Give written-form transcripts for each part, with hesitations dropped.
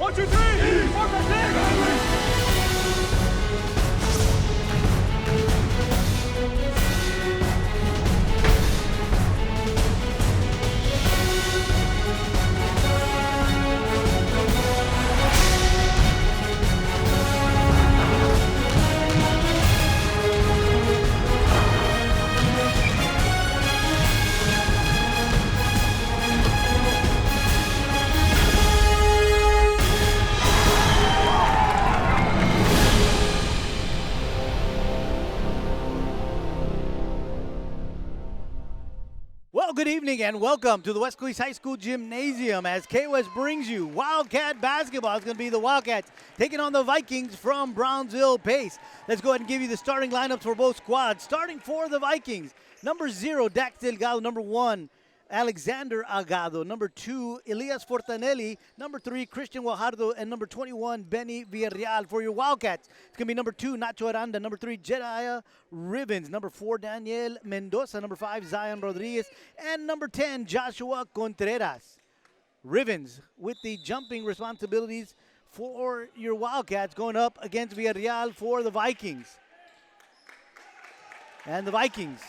1, 2, 3, 4, 5, 6. Well, good evening and welcome to the Weslaco High School Gymnasium as K-West brings you Wildcat basketball. It's going to be the Wildcats taking on the Vikings from Brownsville Pace. Let's go ahead and give you the starting lineups for both squads. Starting for the Vikings, number 0, Dax Delgado. Number 1, Alexander Agado. Number 2, Elias Fortanelli. Number 3, Christian Guajardo. And number 21, Benny Villarreal. For your Wildcats, it's going to be number 2, Nacho Aranda. Number 3, Jedediah Rivens. Number 4, Daniel Mendoza. Number 5, Zion Rodriguez. And number 10, Joshua Contreras. Rivens with the jumping responsibilities for your Wildcats going up against Villarreal for the Vikings. And the Vikings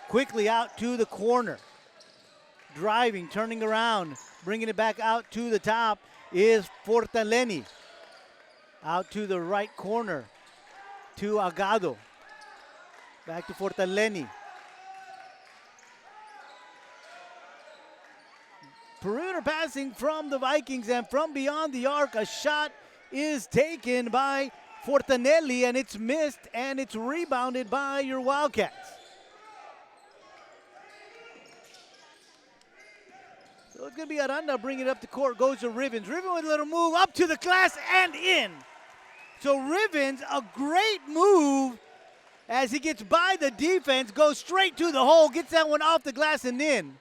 quickly out to the corner. Driving, turning around, bringing it back out to the top is Fortaleni. Out to the right corner to Agado. Back to Fortaleni. Perimeter passing from the Vikings, and from beyond the arc, a shot is taken by Fortanelli, and it's missed, and it's rebounded by your Wildcats. So it's going to be Aranda bringing it up the court. Goes to Rivens. Rivens with a little move up to the glass and in. So Rivens, a great move as he gets by the defense, goes straight to the hole, gets that one off the glass and in.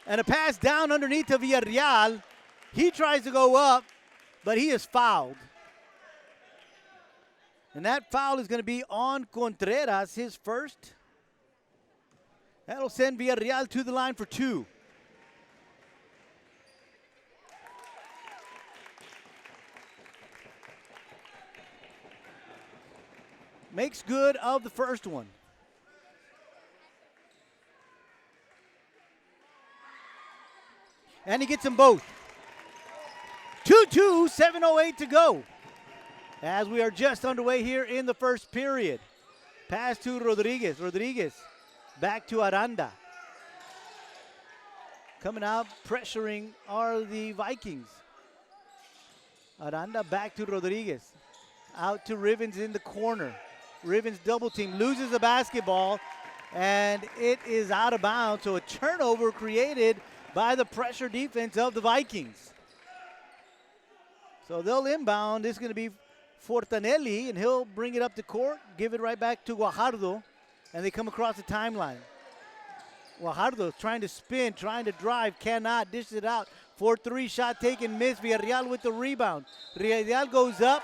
And a pass down underneath to Villarreal. He tries to go up, but he is fouled. And that foul is going to be on Contreras, his first. That'll send Villarreal to the line for 2. Makes good of the first one. And he gets them both. 2-2, 7:08 to go. As we are just underway here in the first period. Pass to Rodriguez. Rodriguez back to Aranda. Coming out, pressuring are the Vikings. Aranda back to Rodriguez. Out to Rivens in the corner. Rivens double team, loses the basketball, and it is out of bounds. So a turnover created by the pressure defense of the Vikings. So they'll inbound. This is going to be Fortanelli, and he'll bring it up the court, give it right back to Guajardo, and they come across the timeline. Guajardo trying to spin, trying to drive, cannot, dishes it out. 4-3 shot taken, miss. Villarreal with the rebound. Villarreal goes up.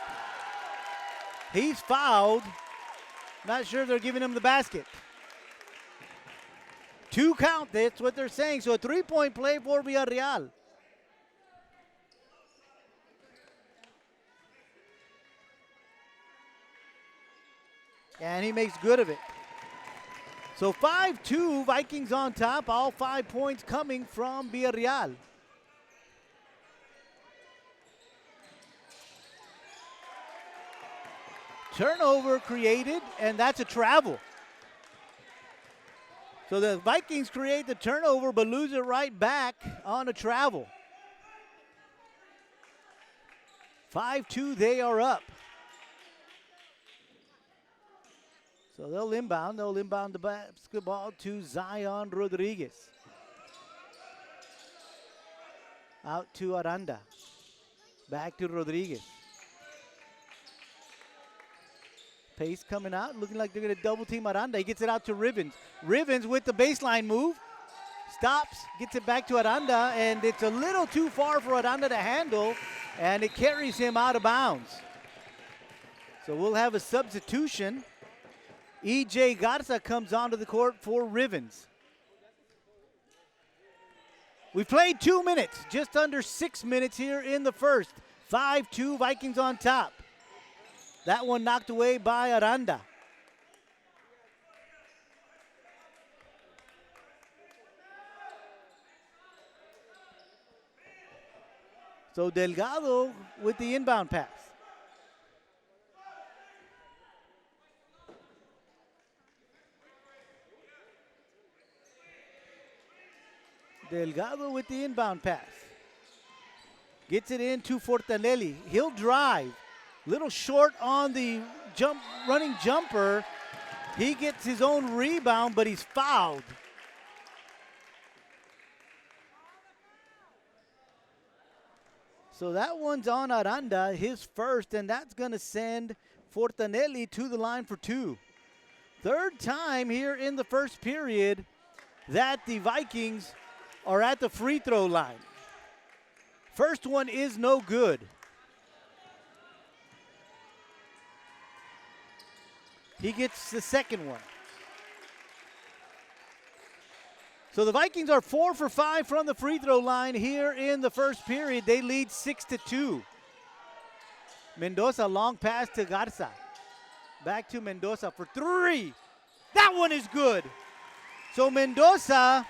He's fouled. Not sure they're giving him the basket. 2 count, that's what they're saying. So a 3-point play for Villarreal. And he makes good of it. So 5-2, Vikings on top. All 5 points coming from Villarreal. Turnover created, and that's a travel. So the Vikings create the turnover but lose it right back on a travel. 5-2, they are up. So they'll inbound the basketball to Zion Rodriguez. Out to Aranda. Back to Rodriguez. Pace coming out, looking like they're going to double team Aranda. He gets it out to Rivens. Rivens with the baseline move. Stops, gets it back to Aranda, and it's a little too far for Aranda to handle, and it carries him out of bounds. So we'll have a substitution. E.J. Garza comes onto the court for Rivens. We played 2 minutes, just under 6 minutes here in the first. 5-2, Vikings on top. That one knocked away by Aranda. So Delgado with the inbound pass. Delgado with the inbound pass. Gets it in to Fortanelli. He'll drive. Little short on the running jumper. He gets his own rebound, but he's fouled. So that one's on Aranda, his first, and that's going to send Fortanelli to the line for 2. Third time here in the first period that the Vikings are at the free throw line. First one is no good. He gets the second one. So the Vikings are 4 for 5 from the free throw line here in the first period. They lead 6-2. Mendoza, long pass to Garza. Back to Mendoza for 3. That one is good. So Mendoza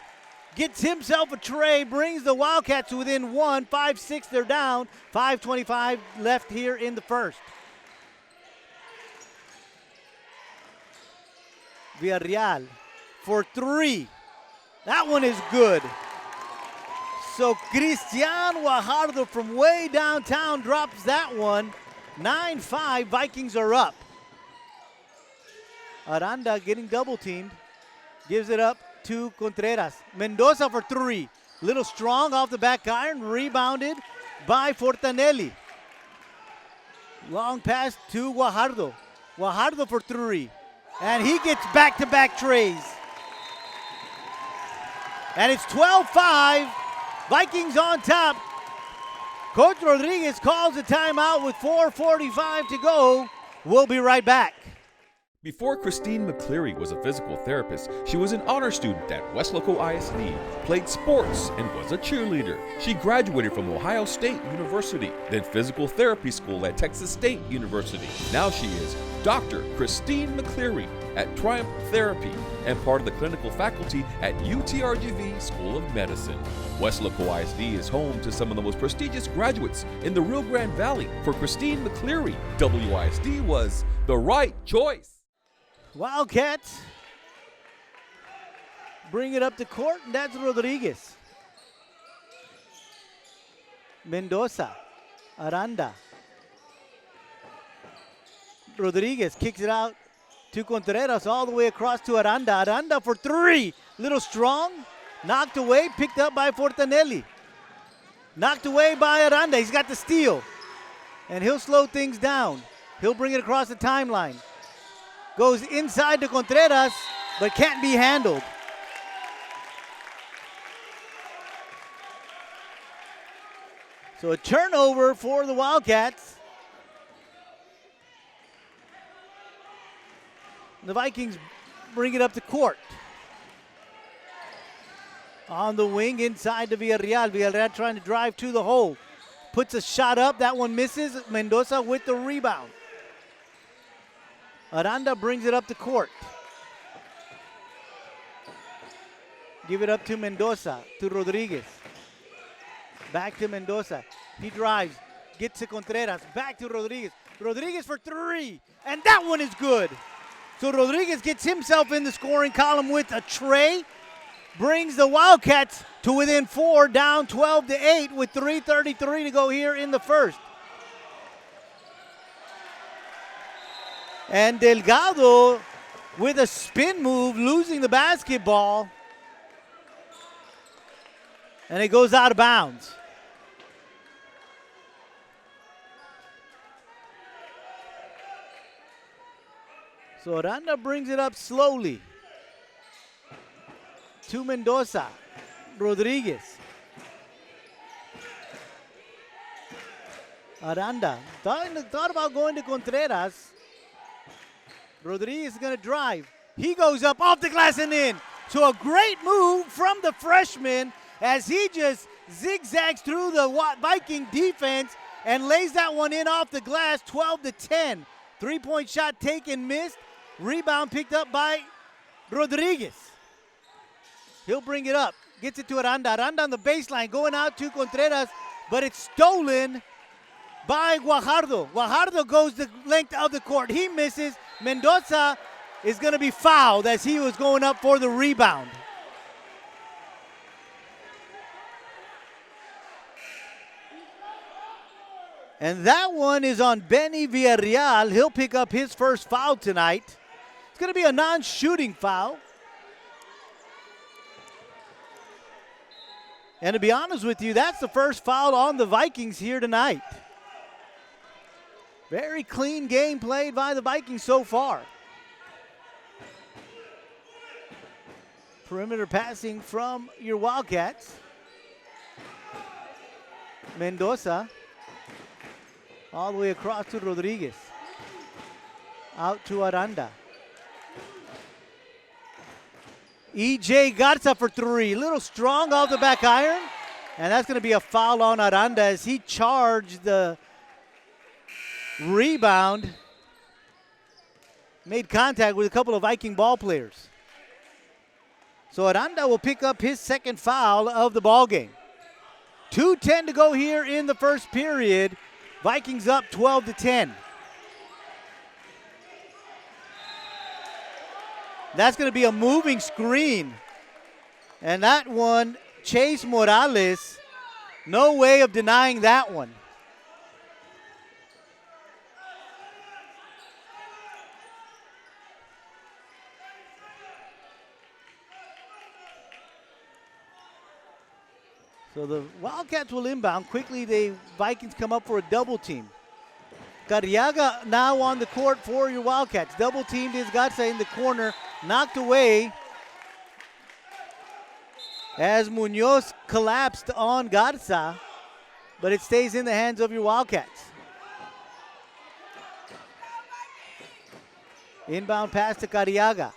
gets himself a tray, brings the Wildcats within 1. 5-6, they're down. 5:25 left here in the first. Villarreal for 3. That one is good. So Cristian Guajardo from way downtown drops that one. 9-5, Vikings are up. Aranda getting double teamed. Gives it up to Contreras. Mendoza for 3. Little strong off the back iron. Rebounded by Fortanelli. Long pass to Guajardo. Guajardo for 3. And he gets back-to-back trays. And it's 12-5. Vikings on top. Coach Rodriguez calls a timeout with 4:45 to go. We'll be right back. Before Christine McCleary was a physical therapist, she was an honor student at Weslaco ISD, played sports, and was a cheerleader. She graduated from Ohio State University, then physical therapy school at Texas State University. Now she is Dr. Christine McCleary at Triumph Therapy and part of the clinical faculty at UTRGV School of Medicine. Weslaco ISD is home to some of the most prestigious graduates in the Rio Grande Valley. For Christine McCleary, WISD was the right choice. Wildcats bring it up to court, and that's Rodriguez. Mendoza, Aranda. Rodriguez kicks it out to Contreras all the way across to Aranda. Aranda for 3. Little strong. Knocked away, picked up by Fortanelli. Knocked away by Aranda. He's got the steal. And he'll slow things down. He'll bring it across the timeline. Goes inside to Contreras, but can't be handled. So a turnover for the Wildcats. The Vikings bring it up to court. On the wing inside to Villarreal. Villarreal trying to drive to the hole. Puts a shot up. That one misses. Mendoza with the rebound. Aranda brings it up to court. Give it up to Mendoza, to Rodriguez. Back to Mendoza. He drives. Gets to Contreras. Back to Rodriguez. Rodriguez for 3. And that one is good. So Rodriguez gets himself in the scoring column with a tray. Brings the Wildcats to within 4, down 12-8 with 3:33 to go here in the first. And Delgado with a spin move, losing the basketball. And it goes out of bounds. So Aranda brings it up slowly to Mendoza. Rodriguez. Aranda thought about going to Contreras. Rodriguez is going to drive. He goes up off the glass and in. So a great move from the freshman. as he just zigzags through the Viking defense and lays that one in off the glass, 12-10. Three-point shot taken, missed. Rebound picked up by Rodriguez. He'll bring it up, gets it to Aranda. Aranda on the baseline, going out to Contreras, but it's stolen by Guajardo. Guajardo goes the length of the court. He misses. Mendoza is going to be fouled as he was going up for the rebound. And that one is on Benny Villarreal. He'll pick up his first foul tonight. It's going to be a non-shooting foul. And to be honest with you, that's the first foul on the Vikings here tonight. Very clean game played by the Vikings so far. Perimeter passing from your Wildcats. Mendoza. All the way across to Rodriguez. Out to Aranda. E.J. Garza for three. A little strong off the back iron. And that's going to be a foul on Aranda as he charged the rebound. Made contact with a couple of Viking ball players. So Aranda will pick up his second foul of the ball game. 2:10 to go here in the first period. Vikings up 12-10. That's going to be a moving screen. And that one, Chase Morales, no way of denying that one. So the Wildcats will inbound. Quickly, the Vikings come up for a double team. Carriaga now on the court for your Wildcats. Double teamed is Garza in the corner. Knocked away as Munoz collapsed on Garza, but it stays in the hands of your Wildcats. Inbound pass to Carriaga.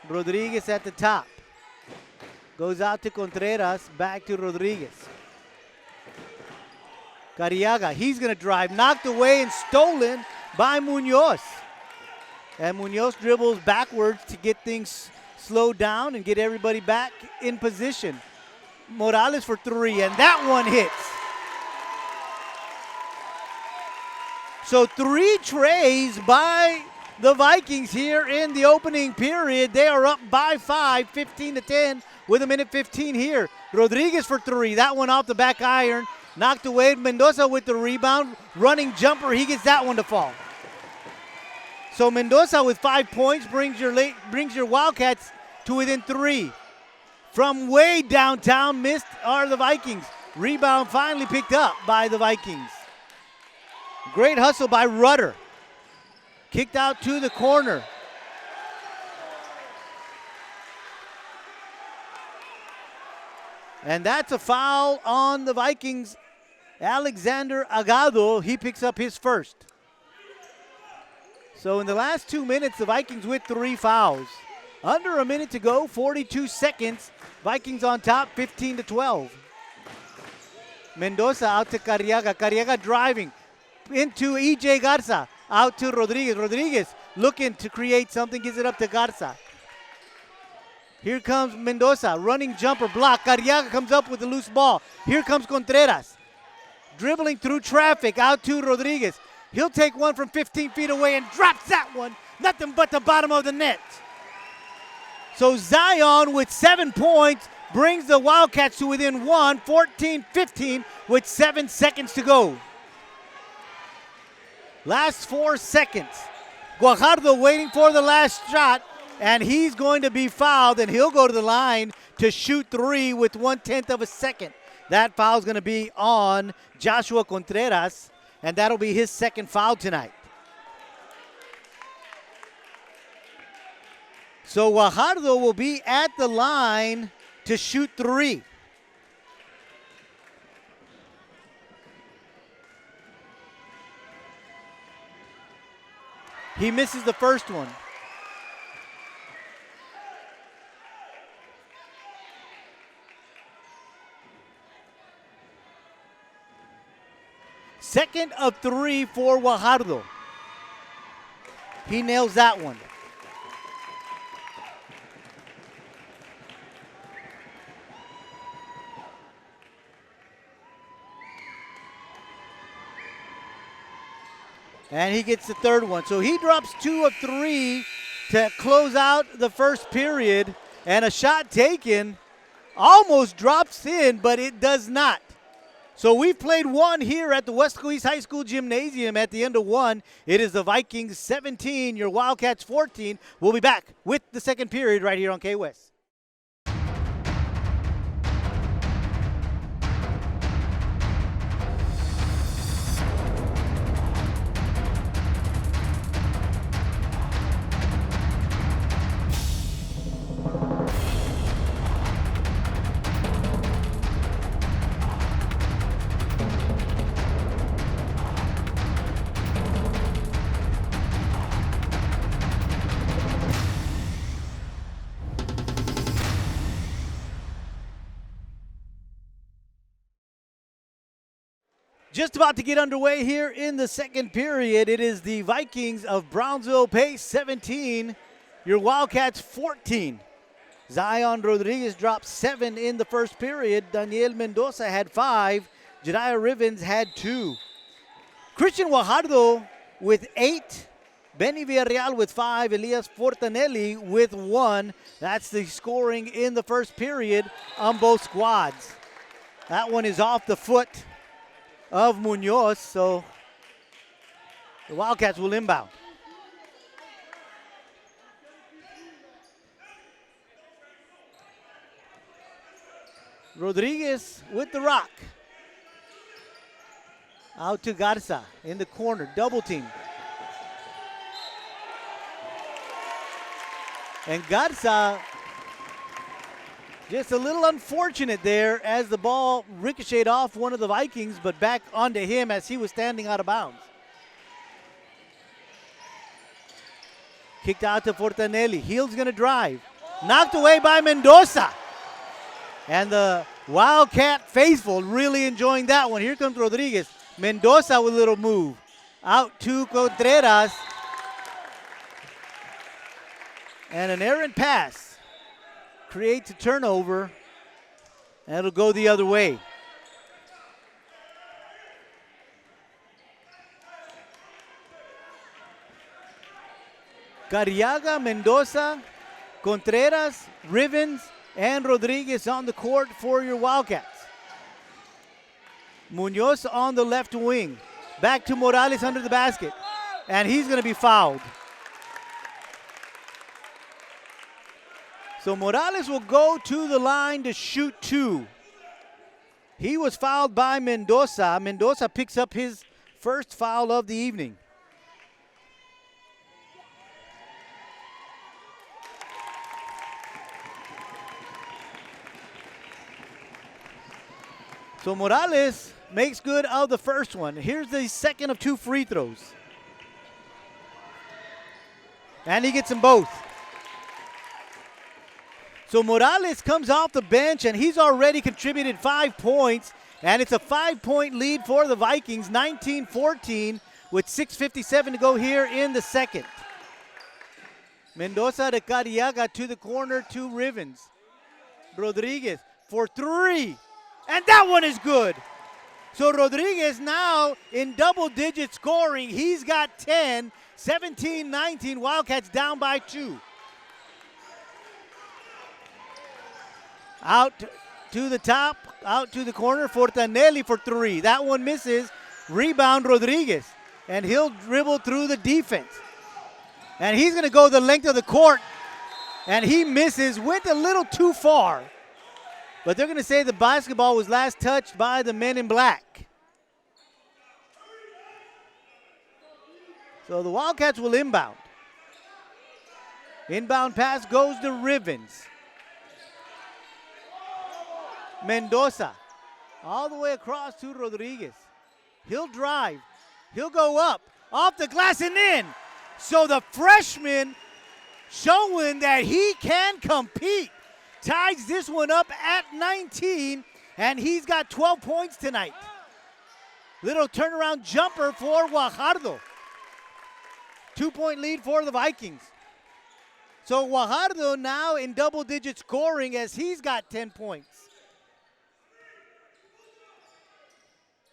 Rodriguez at the top. Goes out to Contreras, back to Rodriguez. Carriaga, he's going to drive. Knocked away and stolen by Munoz. And Munoz dribbles backwards to get things slowed down and get everybody back in position. Morales for three, and that one hits. So 3 trays by the Vikings here in the opening period. They are up by 5, 15-10 with 1:15 here. Rodriguez for 3, that one off the back iron. Knocked away. Mendoza with the rebound. Running jumper, he gets that one to fall. So Mendoza with 5 points brings your Wildcats to within 3. From way downtown, missed are the Vikings. Rebound finally picked up by the Vikings. Great hustle by Rudder. Kicked out to the corner. And that's a foul on the Vikings. Alexander Agado, he picks up his first. So in the last 2 minutes, the Vikings with 3 fouls. Under a minute to go, 42 seconds. Vikings on top, 15-12. Mendoza out to Carriaga. Carriaga driving into E.J. Garza. Out to Rodriguez. Rodriguez looking to create something, gives it up to Garza. Here comes Mendoza, running jumper block. Carriaga comes up with the loose ball. Here comes Contreras. Dribbling through traffic, out to Rodriguez. He'll take one from 15 feet away and drops that one. Nothing but the bottom of the net. So Zion with 7 points brings the Wildcats to within 1, 14-15 with 7 seconds to go. Last 4 seconds. Guajardo waiting for the last shot, and he's going to be fouled, and he'll go to the line to shoot 3 with 1/10 of a second. That foul's going to be on Joshua Contreras, and that'll be his second foul tonight. So Guajardo will be at the line to shoot 3. He misses the first one. Second of 3 for Guajardo. He nails that one. And he gets the third one. So he drops 2 of 3 to close out the first period. And a shot taken almost drops in, but it does not. So we've played one here at the Weslaco East High School Gymnasium at the end of one. It is the Vikings 17, your Wildcats 14. We'll be back with the second period right here on K-West. Just about to get underway here in the second period. It is the Vikings of Brownsville Pace 17, your Wildcats 14. Zion Rodriguez dropped 7 in the first period. Daniel Mendoza had 5. Jediah Rivens had 2. Christian Guajardo with 8. Benny Villarreal with 5. Elias Fortanelli with 1. That's the scoring in the first period on both squads. That one is off the foot of Munoz, so the Wildcats will inbound. Rodriguez with the rock. Out to Garza in the corner, double team. And Garza just a little unfortunate there as the ball ricocheted off one of the Vikings, but back onto him as he was standing out of bounds. Kicked out to Fortanelli. Heald's going to drive. Knocked away by Mendoza. And the Wildcat faithful really enjoying that one. Here comes Rodriguez. Mendoza with a little move. Out to Contreras. And an errant pass creates a turnover, and it'll go the other way. Carriaga, Mendoza, Contreras, Rivens, and Rodriguez on the court for your Wildcats. Munoz on the left wing. Back to Morales under the basket, and he's going to be fouled. So Morales will go to the line to shoot 2. He was fouled by Mendoza. Mendoza picks up his first foul of the evening. So Morales makes good of the first one. Here's the second of 2 free throws. And he gets them both. So Morales comes off the bench, and he's already contributed 5 points, and it's a 5-point lead for the Vikings, 19-14, with 6:57 to go here in the second. Mendoza to Carriaga to the corner to Rivens. Rodriguez for 3, and that one is good. So Rodriguez now in double-digit scoring. He's got 10, 17-19, Wildcats down by 2. Out to the top, out to the corner, Fortanelli for 3. That one misses. Rebound Rodriguez. And he'll dribble through the defense. And he's going to go the length of the court. And he misses, went a little too far. But they're going to say the basketball was last touched by the men in black. So the Wildcats will inbound. Inbound pass goes to Rivens. Mendoza all the way across to Rodriguez. He'll drive. He'll go up, off the glass and in. So the freshman showing that he can compete. Ties this one up at 19, and he's got 12 points tonight. Little turnaround jumper for Guajardo. 2-point lead for the Vikings. So Guajardo now in double-digit scoring as he's got 10 points.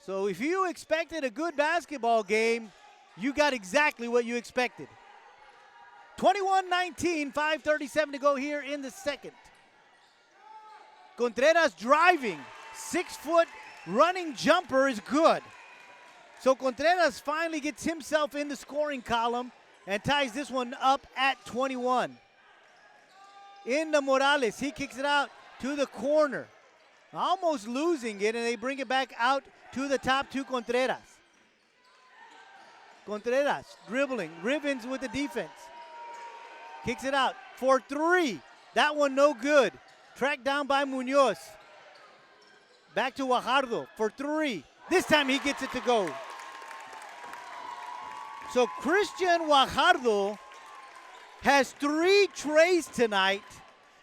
So if you expected a good basketball game, you got exactly what you expected. 21-19, 5:37 to go here in the second. Contreras driving, 6-foot running jumper is good. So Contreras finally gets himself in the scoring column and ties this one up at 21. Into Morales, he kicks it out to the corner. Almost losing it, and they bring it back out to the top to Contreras. Contreras dribbling, ribbons with the defense. Kicks it out for three. That one no good. Tracked down by Munoz. Back to Guajardo for three. This time he gets it to go. So Christian Guajardo has 3 trays tonight.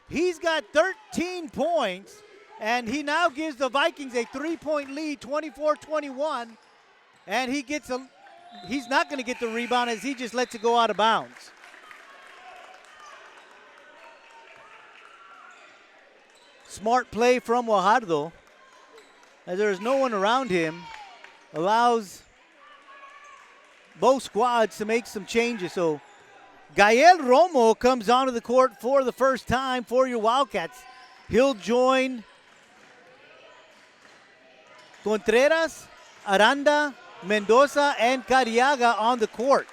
He's got 13 points, and he now gives the Vikings a 3-point lead, 24-21. And he's not going to get the rebound as he just lets it go out of bounds. Smart play from Guajardo, as there is no one around him, allows both squads to make some changes. So Gael Romo comes onto the court for the first time for your Wildcats. He'll join Contreras, Aranda, Mendoza, and Cariaga on the court.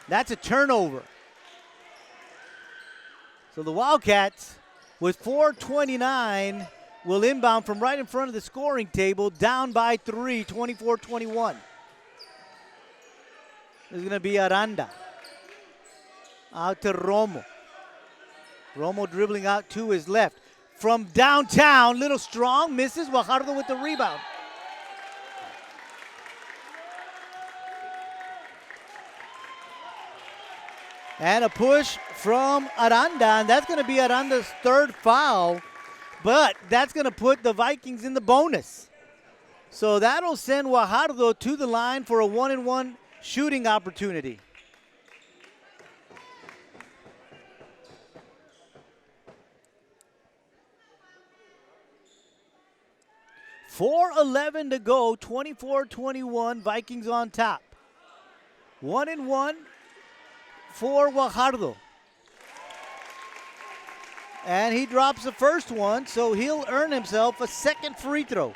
That's a turnover. So the Wildcats, with 4:29, will inbound from right in front of the scoring table, down by 3, 24-21. This is going to be Aranda. Out to Romo. Romo dribbling out to his left. From downtown, little strong, misses. Guajardo with the rebound. And a push from Aranda, and that's going to be Aranda's 3rd foul, but that's going to put the Vikings in the bonus. So that'll send Guajardo to the line for a 1-and-1 shooting opportunity. .4:11 to go, 24-21, Vikings on top. 1-and-1 for Guajardo. And he drops the first one, so he'll earn himself a second free throw.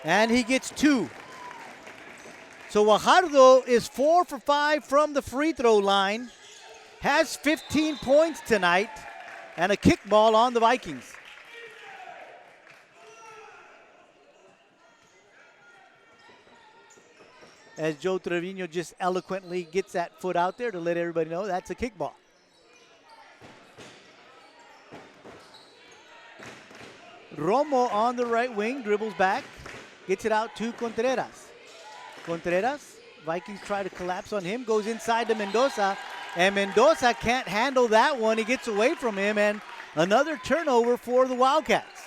And he gets 2. So Guajardo is 4 for 5 from the free throw line. Has 15 points tonight, and a kickball on the Vikings. As Joe Trevino just eloquently gets that foot out there to let everybody know that's a kickball. Romo on the right wing, dribbles back, gets it out to Contreras. Contreras, Vikings try to collapse on him, goes inside to Mendoza, and Mendoza can't handle that one. He gets away from him, and another turnover for the Wildcats.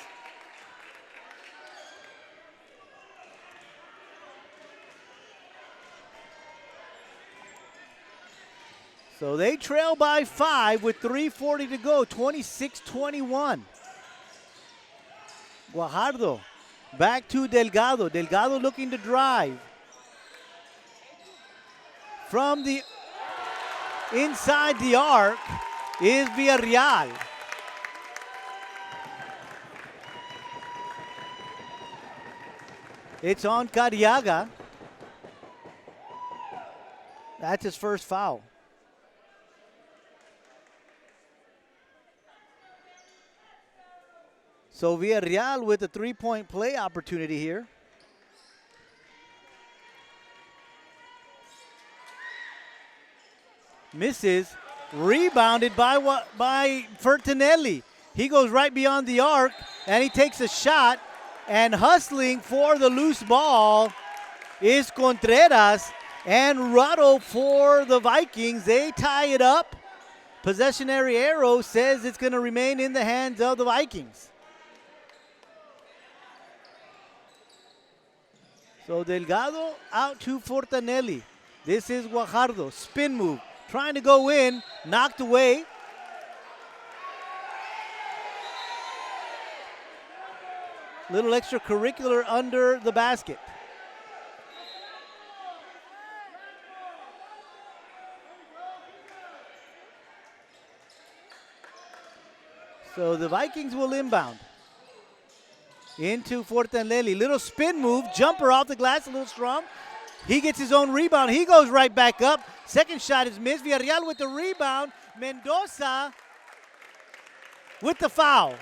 So they trail by 5 with 3:40 to go, 26-21. Guajardo back to Delgado. Delgado looking to drive. From the inside the arc is Villarreal. It's on Cariaga. That's his first foul. So Villarreal with a 3-point play opportunity here. Misses, rebounded by Fertinelli. He goes right beyond the arc, and he takes a shot, and hustling for the loose ball is Contreras, and Rado for the Vikings. They tie it up Possessionary arrow says it's going to remain in the hands of the Vikings. So Delgado out to Fortanelli. This is Guajardo. Spin move. Trying to go in. Knocked away. Little extracurricular under the basket. So the Vikings will inbound. Into Fortanelli. Little spin move. Jumper off the glass. A little strong. He gets his own rebound. He goes right back up. Second shot is missed. Villarreal with the rebound. Mendoza with the foul.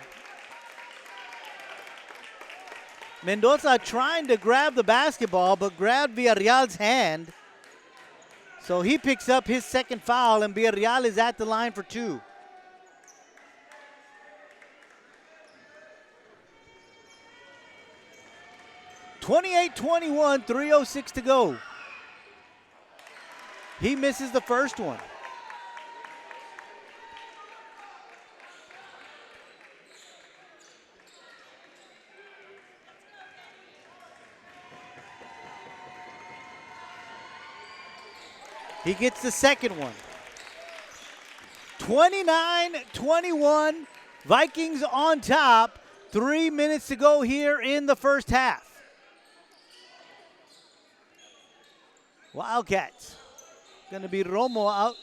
Mendoza trying to grab the basketball, but grabbed Villarreal's hand. So he picks up his second foul, and Villarreal is at the line for two. (28-21), 3:06 to go. He misses the first one. He gets the second one. 29-21, Vikings on top. 3 minutes to go here in the first half. Wildcats. Going to be Romo out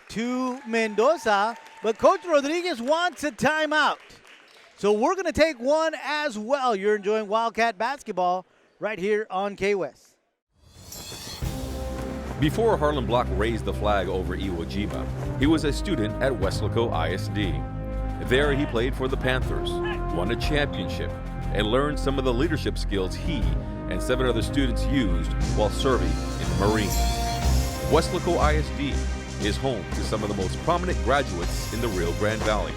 to Mendoza, but Coach Rodriguez wants a timeout. So we're going to take one as well. You're enjoying Wildcat basketball right here on K-West. Before Harlan Block raised the flag over Iwo Jima, he was a student at Weslaco ISD. There he played for the Panthers, won a championship, and learned some of the leadership skills he and 7 other students used while serving in the Marines. Weslaco ISD is home to some of the most prominent graduates in the Rio Grande Valley.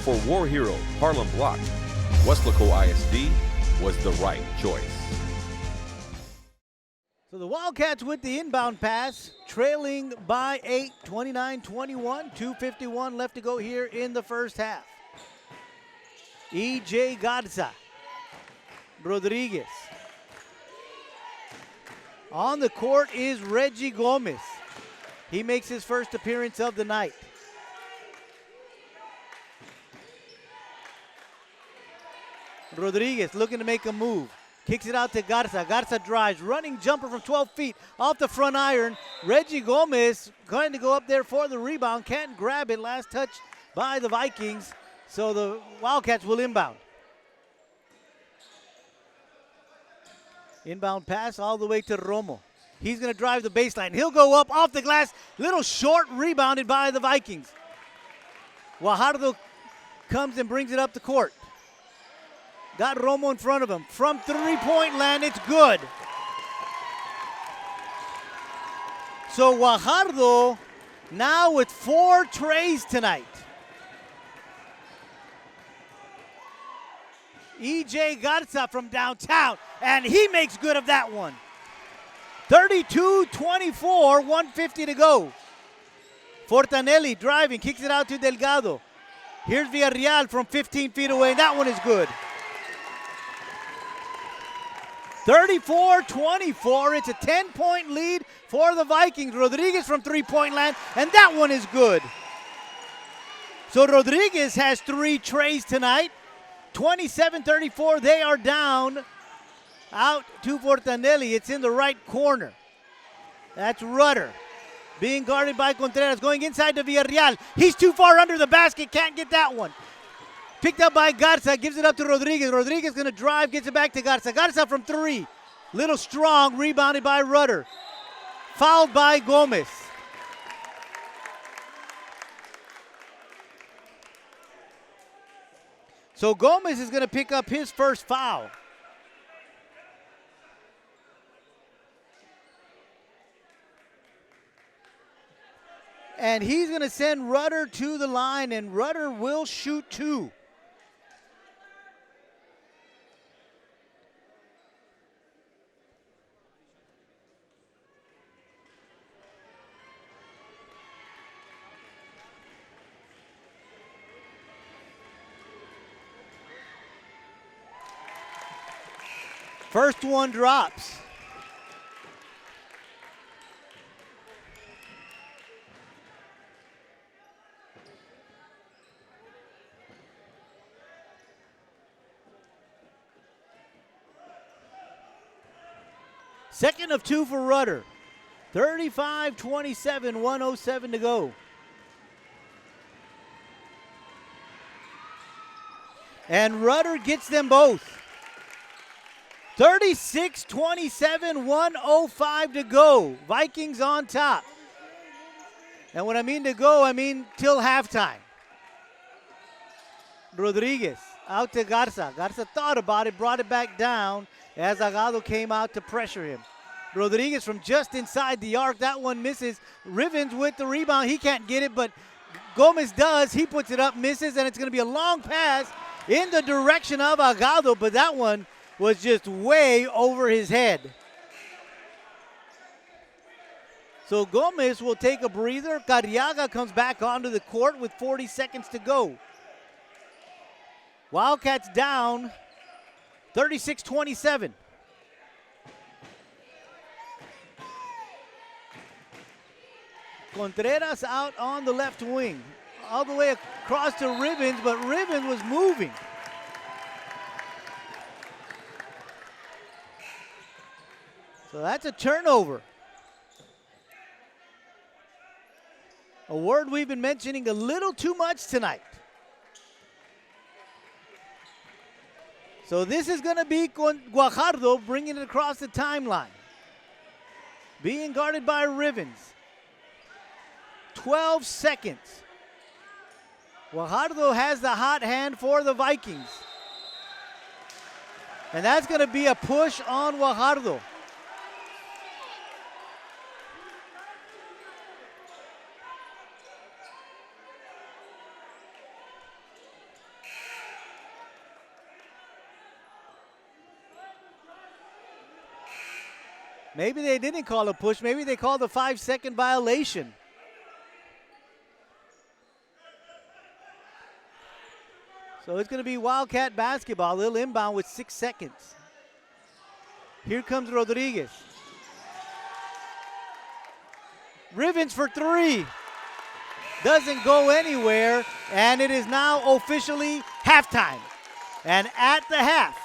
For war hero Harlan Block, Weslaco ISD was the right choice. So the Wildcats with the inbound pass, trailing by 8, 29-21, 2:51 left to go here in the first half. E.J. Garza, Rodriguez. On the court is Reggie Gomez. He makes his first appearance of the night. Rodriguez looking to make a move. Kicks it out to Garza. Garza drives. Running jumper from 12 feet off the front iron. Reggie Gomez going to go up there for the rebound. Can't grab it. Last touch by the Vikings. So the Wildcats will inbound. Inbound pass all the way to Romo. He's going to drive the baseline. He'll go up off the glass. Little short rebounded by the Vikings. Guajardo comes and brings it up the court. Got Romo in front of him. From three-point land, it's good. So Guajardo now with 4 trays tonight. E.J. Garza from downtown, and he makes good of that one. 32-24, 1:50 to go. Fortanelli driving, kicks it out to Delgado. Here's Villarreal from 15 feet away. That one is good. 34-24. It's a 10-point lead for the Vikings. Rodriguez from three-point land, and that one is good. So Rodriguez has 3 trays tonight. 27-34. They are down. Out to Fortanelli. It's in the right corner. That's Rudder. Being guarded by Contreras. Going inside to Villarreal. He's too far under the basket. Can't get that one. Picked up by Garza. Gives it up to Rodriguez. Rodriguez going to drive. Gets it back to Garza. Garza from 3. Little strong. Rebounded by Rudder. Fouled by Gomez. So Gomez is going to pick up his first foul. And he's going to send Rudder to the line, and Rudder will shoot 2. First one drops. Second of two for Rudder. 35-27, 1:07 to go. And Rudder gets them both. 36-27, 1:05 to go. Vikings on top. And when I mean to go, I mean till halftime. Rodriguez out to Garza. Garza thought about it, brought it back down as Agado came out to pressure him. Rodriguez from just inside the arc. That one misses. Rivens with the rebound. He can't get it, but Gomez does. He puts it up, misses, and it's going to be a long pass in the direction of Agado, but that one was just way over his head. So Gomez will take a breather. Carriaga comes back onto the court with 40 seconds to go. Wildcats down 36-27. Contreras out on the left wing. All the way across to Rivens, but Rivens was moving. So that's a turnover. A word we've been mentioning a little too much tonight. So this is going to be Guajardo bringing it across the timeline. Being guarded by Rivens. 12 seconds. Guajardo has the hot hand for the Vikings. And that's going to be a push on Guajardo. Maybe they didn't call a push. Maybe they called a 5-second violation. So it's going to be Wildcat basketball. They'll inbound with 6 seconds. Here comes Rodriguez. Rivens for three. Doesn't go anywhere. And it is now officially halftime. And at the half,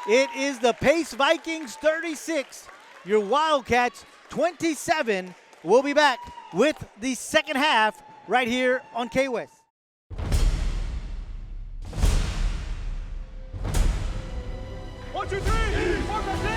it is the Pace Vikings 36. Your Wildcats 27. We'll be back with the second half right here on K-West. One, two, three. Mark that thing.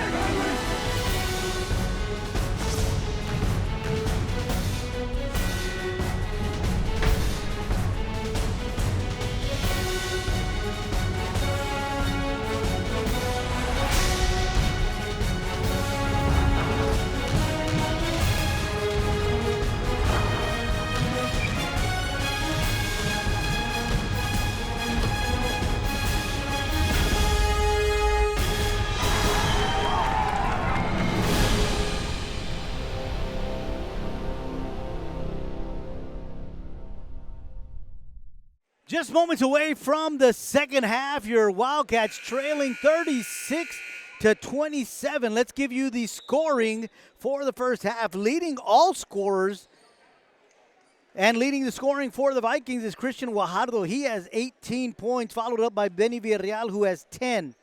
Just moments away from the second half, your Wildcats trailing 36-27. Let's give you the scoring for the first half. Leading all scorers and leading the scoring for the Vikings is Christian Guajardo. He has 18 points, followed up by Benny Villarreal, who has 10.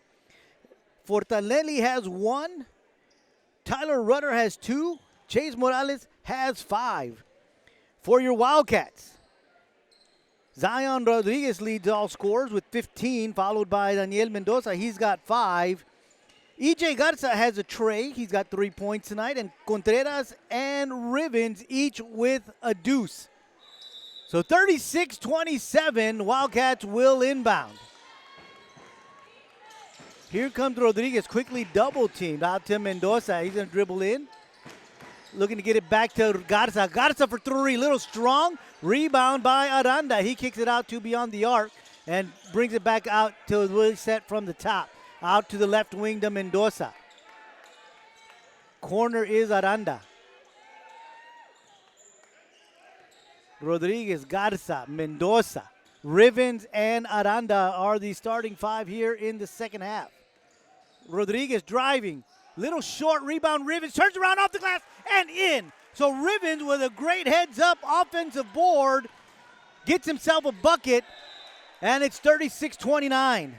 Fortalelli has 1. Tyler Rudder has 2. Chase Morales has 5. For your Wildcats, Zion Rodriguez leads all scorers with 15, followed by Daniel Mendoza. He's got 5. EJ Garza has a tray. He's got 3 points tonight. And Contreras and Rivens each with a deuce. So 36-27, Wildcats will inbound. Here comes Rodriguez, quickly double-teamed out to Mendoza. He's going to dribble in. Looking to get it back to Garza. Garza for three, little strong. Rebound by Aranda. He kicks it out to beyond the arc and brings it back out to Willie set from the top. Out to the left wing to Mendoza. Corner is Aranda. Rodriguez, Garza, Mendoza, Rivens, and Aranda are the starting 5 here in the second half. Rodriguez driving. Little short rebound. Rivens turns around off the glass and in. So Rivens with a great heads-up offensive board gets himself a bucket, and it's 36-29.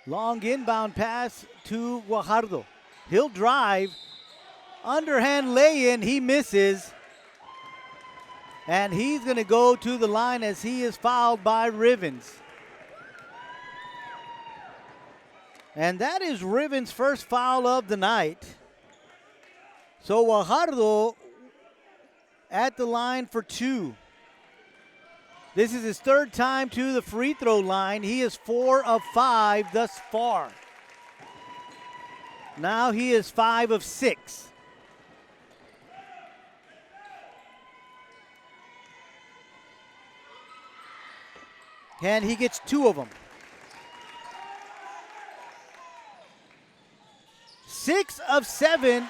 Long inbound pass to Guajardo. He'll drive. Underhand lay-in, he misses. And he's going to go to the line as he is fouled by Rivens. And that is Rivens' first foul of the night. So Guajardo at the line for 2. This is his third time to the free throw line. He is 4 of 5 thus far. Now he is 5 of 6. And he gets 2 of them. 6 of 7.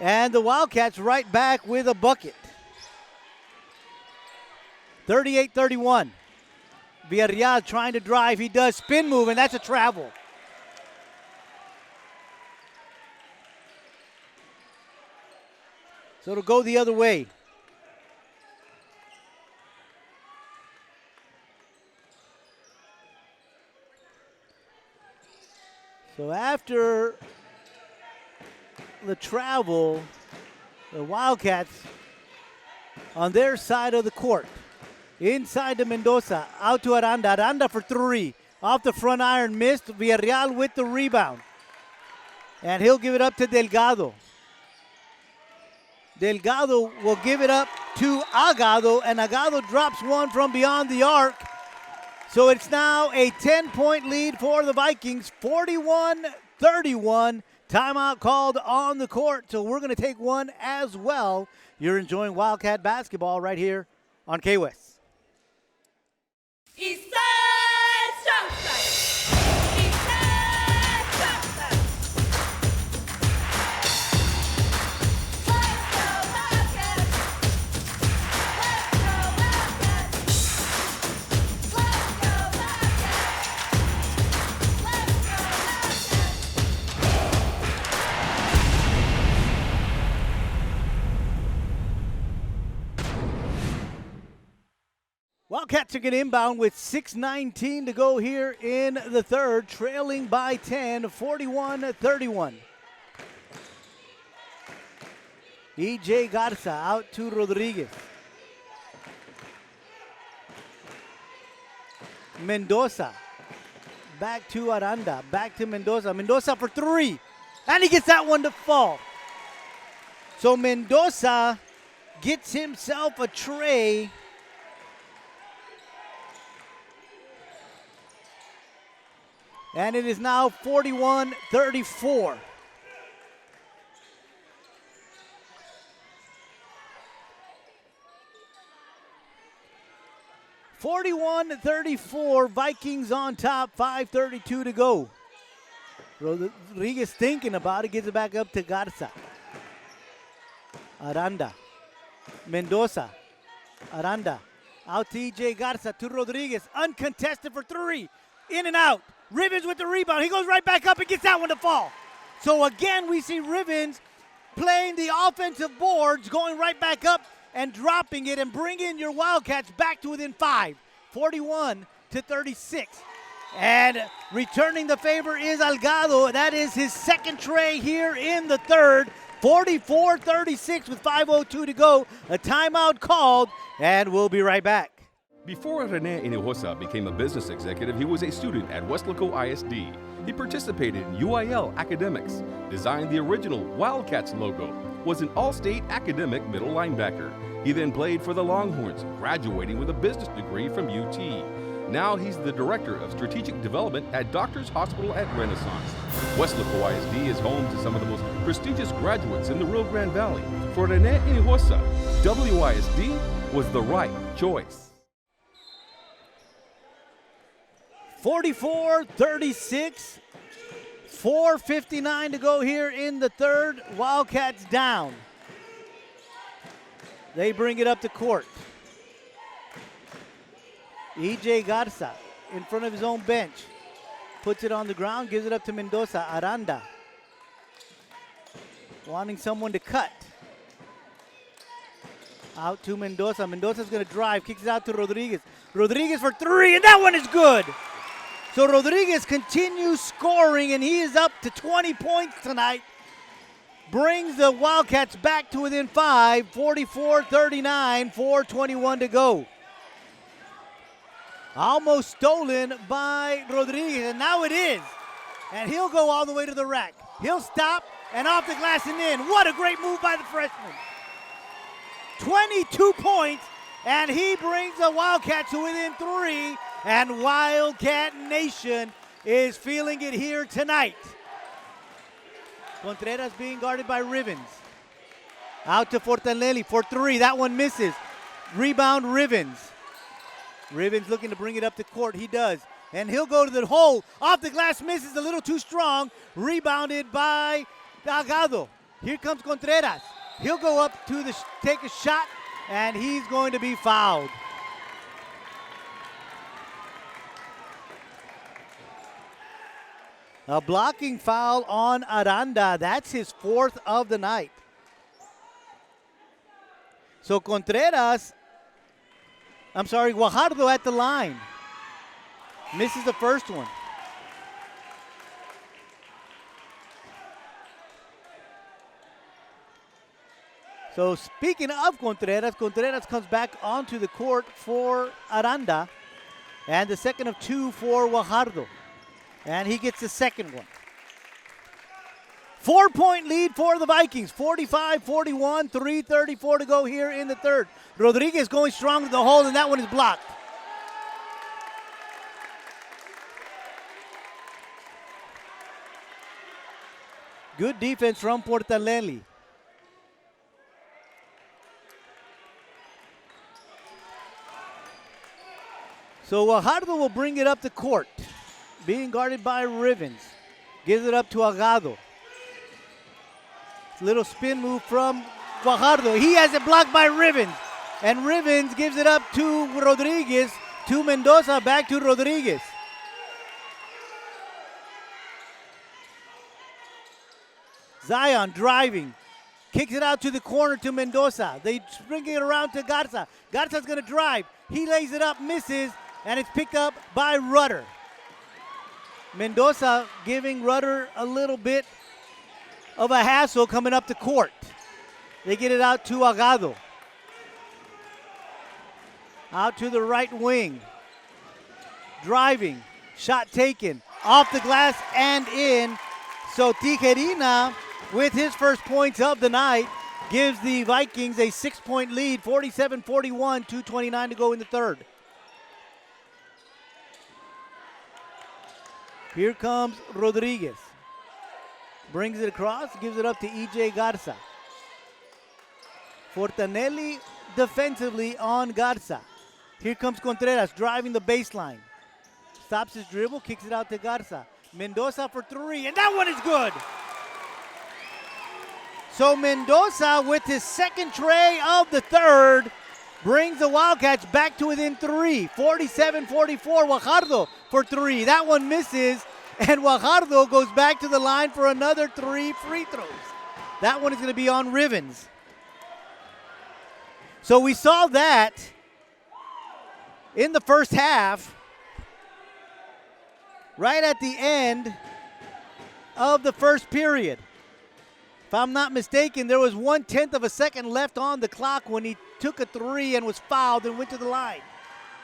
And the Wildcats right back with a bucket. 38-31. Villarreal trying to drive. He does spin move, and that's a travel. So it'll go the other way. So after the travel, the Wildcats on their side of the court. Inside to Mendoza, out to Aranda. Aranda for 3. Off the front iron, missed. Villarreal with the rebound. And he'll give it up to Delgado. Delgado will give it up to Agado, and Agado drops one from beyond the arc. So it's now a 10-point lead for the Vikings, 41-31. Timeout called on the court, so we're going to take one as well. You're enjoying Wildcat basketball right here on K-West. East Side, South Side. East Side, South Side. Let's go Wildcats. Let's go Wildcats. Let's go Wildcats. Let's go Wildcats are going to inbound with 6:19 to go here in the third, trailing by 10, 41-31. E.J. Garza out to Rodriguez. Mendoza back to Aranda, back to Mendoza. Mendoza for 3, and he gets that one to fall. So Mendoza gets himself a tray. And it is now 41-34. Vikings on top, 5:32 to go. Rodriguez thinking about it, gets it back up to Garza. Aranda. Mendoza. Aranda. Out to E.J. Garza to Rodriguez. Uncontested for 3. In and out. Rivens with the rebound. He goes right back up and gets that one to fall. So again, we see Rivens playing the offensive boards, going right back up and dropping it and bringing your Wildcats back to within 5, 41-36. And returning the favor is Algado. That is his second tray here in the third. 44-36 with 5:02 to go. A timeout called, and we'll be right back. Before Rene Hinojosa became a business executive, he was a student at Weslaco ISD. He participated in UIL academics, designed the original Wildcats logo, was an all-state academic middle linebacker. He then played for the Longhorns, graduating with a business degree from UT. Now he's the Director of Strategic Development at Doctors Hospital at Renaissance. Weslaco ISD is home to some of the most prestigious graduates in the Rio Grande Valley. For Rene Hinojosa, WISD was the right choice. 44-36, 4:59 to go here in the third. Wildcats down. They bring it up to court. E.J. Garza in front of his own bench. Puts it on the ground, gives it up to Mendoza. Aranda wanting someone to cut. Out to Mendoza. Mendoza's going to drive, kicks it out to Rodriguez. Rodriguez for three, and that one is good. So Rodriguez continues scoring, and he is up to 20 points tonight. Brings the Wildcats back to within 5, 44-39, 4:21 to go. Almost stolen by Rodriguez, and now it is. And he'll go all the way to the rack. He'll stop, and off the glass and in. What a great move by the freshman. 22 points, and he brings the Wildcats to within 3, and Wildcat Nation is feeling it here tonight. Contreras being guarded by Rivens. Out to Fortanelli for three. That one misses. Rebound Rivens. Rivens looking to bring it up to court. He does. And he'll go to the hole. Off the glass, misses a little too strong. Rebounded by Agado. Here comes Contreras. He'll go up to take a shot, and he's going to be fouled. A blocking foul on Aranda. That's his fourth of the night. So Guajardo at the line. Misses the first one. So speaking of Contreras comes back onto the court for Aranda. And the second of two for Guajardo. And he gets the second one. 4-point lead for the Vikings. 45-41, 3:34 to go here in the third. Rodriguez going strong to the hole, and that one is blocked. Good defense from Portalelli. So Guajardo will bring it up to court. Being guarded by Rivens. Gives it up to Agado. Little spin move from Guajardo. He has it blocked by Rivens. And Rivens gives it up to Rodriguez. To Mendoza, back to Rodriguez. Zion driving. Kicks it out to the corner to Mendoza. They bring it around to Garza. Garza's going to drive. He lays it up, misses, and it's picked up by Rudder. Mendoza giving Rudder a little bit of a hassle coming up to court. They get it out to Agado. Out to the right wing. Driving. Shot taken. Off the glass and in. So Tijerina, with his first points of the night, gives the Vikings a 6-point lead. 47-41, 2:29 to go in the third. Here comes Rodriguez. Brings it across, gives it up to E.J. Garza. Fortanelli defensively on Garza. Here comes Contreras driving the baseline. Stops his dribble, kicks it out to Garza. Mendoza for three, and that one is good. So Mendoza, with his second tray of the third, brings the Wildcats back to within 3. 47-44, Guajardo for three. That one misses, and Guajardo goes back to the line for another 3 free throws. That one is going to be on Rivens. So we saw that in the first half, right at the end of the first period. If I'm not mistaken, there was 1/10 of a second left on the clock when he took a three and was fouled and went to the line.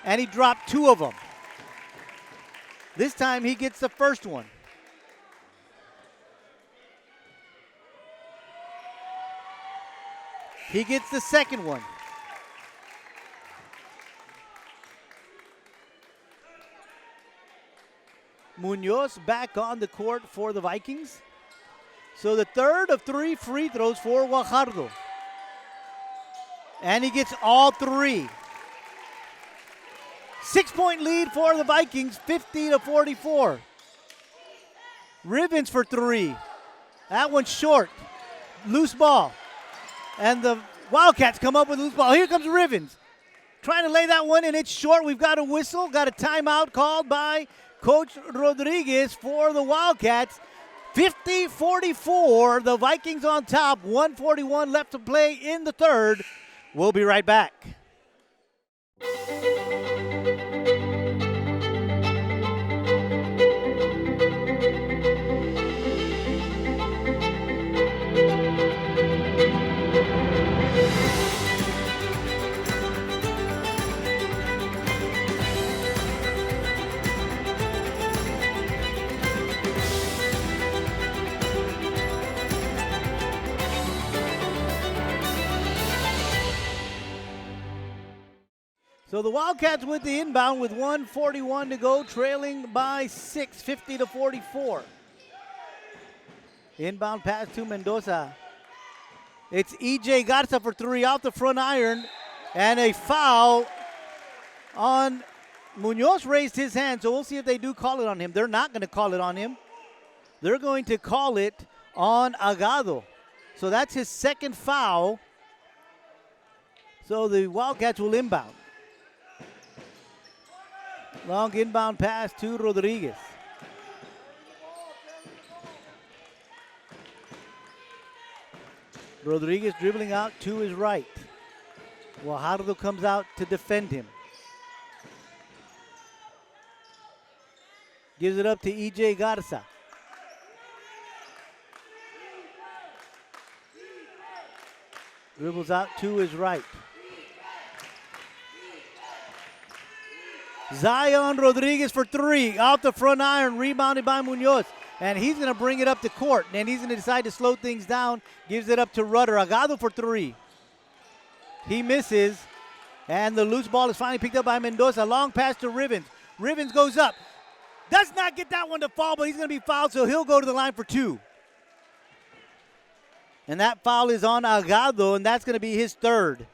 And he dropped 2 of them. This time he gets the first one. He gets the second one. Munoz back on the court for the Vikings. So the third of 3 free throws for Guajardo. And he gets all 3. 6-point lead for the Vikings, 50-44. Rivens for three. That one's short. Loose ball. And the Wildcats come up with a loose ball. Here comes Rivens. Trying to lay that one, and it's short. We've got a whistle. Got a timeout called by Coach Rodriguez for the Wildcats. 50-44. The Vikings on top. 1:41 left to play in the third. We'll be right back. So the Wildcats with the inbound with 1:41 to go, trailing by 6, 50-44. Inbound pass to Mendoza. It's E.J. Garza for three off the front iron, and a foul on Munoz. Raised his hand, so we'll see if they do call it on him. They're not going to call it on him. They're going to call it on Agado. So that's his second foul. So the Wildcats will inbound. Long inbound pass to Rodriguez. Rodriguez dribbling out to his right. Guajardo comes out to defend him. Gives it up to E.J. Garza. Dribbles out to his right. Zion Rodriguez for three. Off the front iron, rebounded by Munoz. And he's going to bring it up to court. And he's going to decide to slow things down. Gives it up to Rudder. Agado for three. He misses. And the loose ball is finally picked up by Mendoza. Long pass to Rivens. Rivens goes up. Does not get that one to fall, but he's going to be fouled, so he'll go to the line for two. And that foul is on Agado, and that's going to be his third.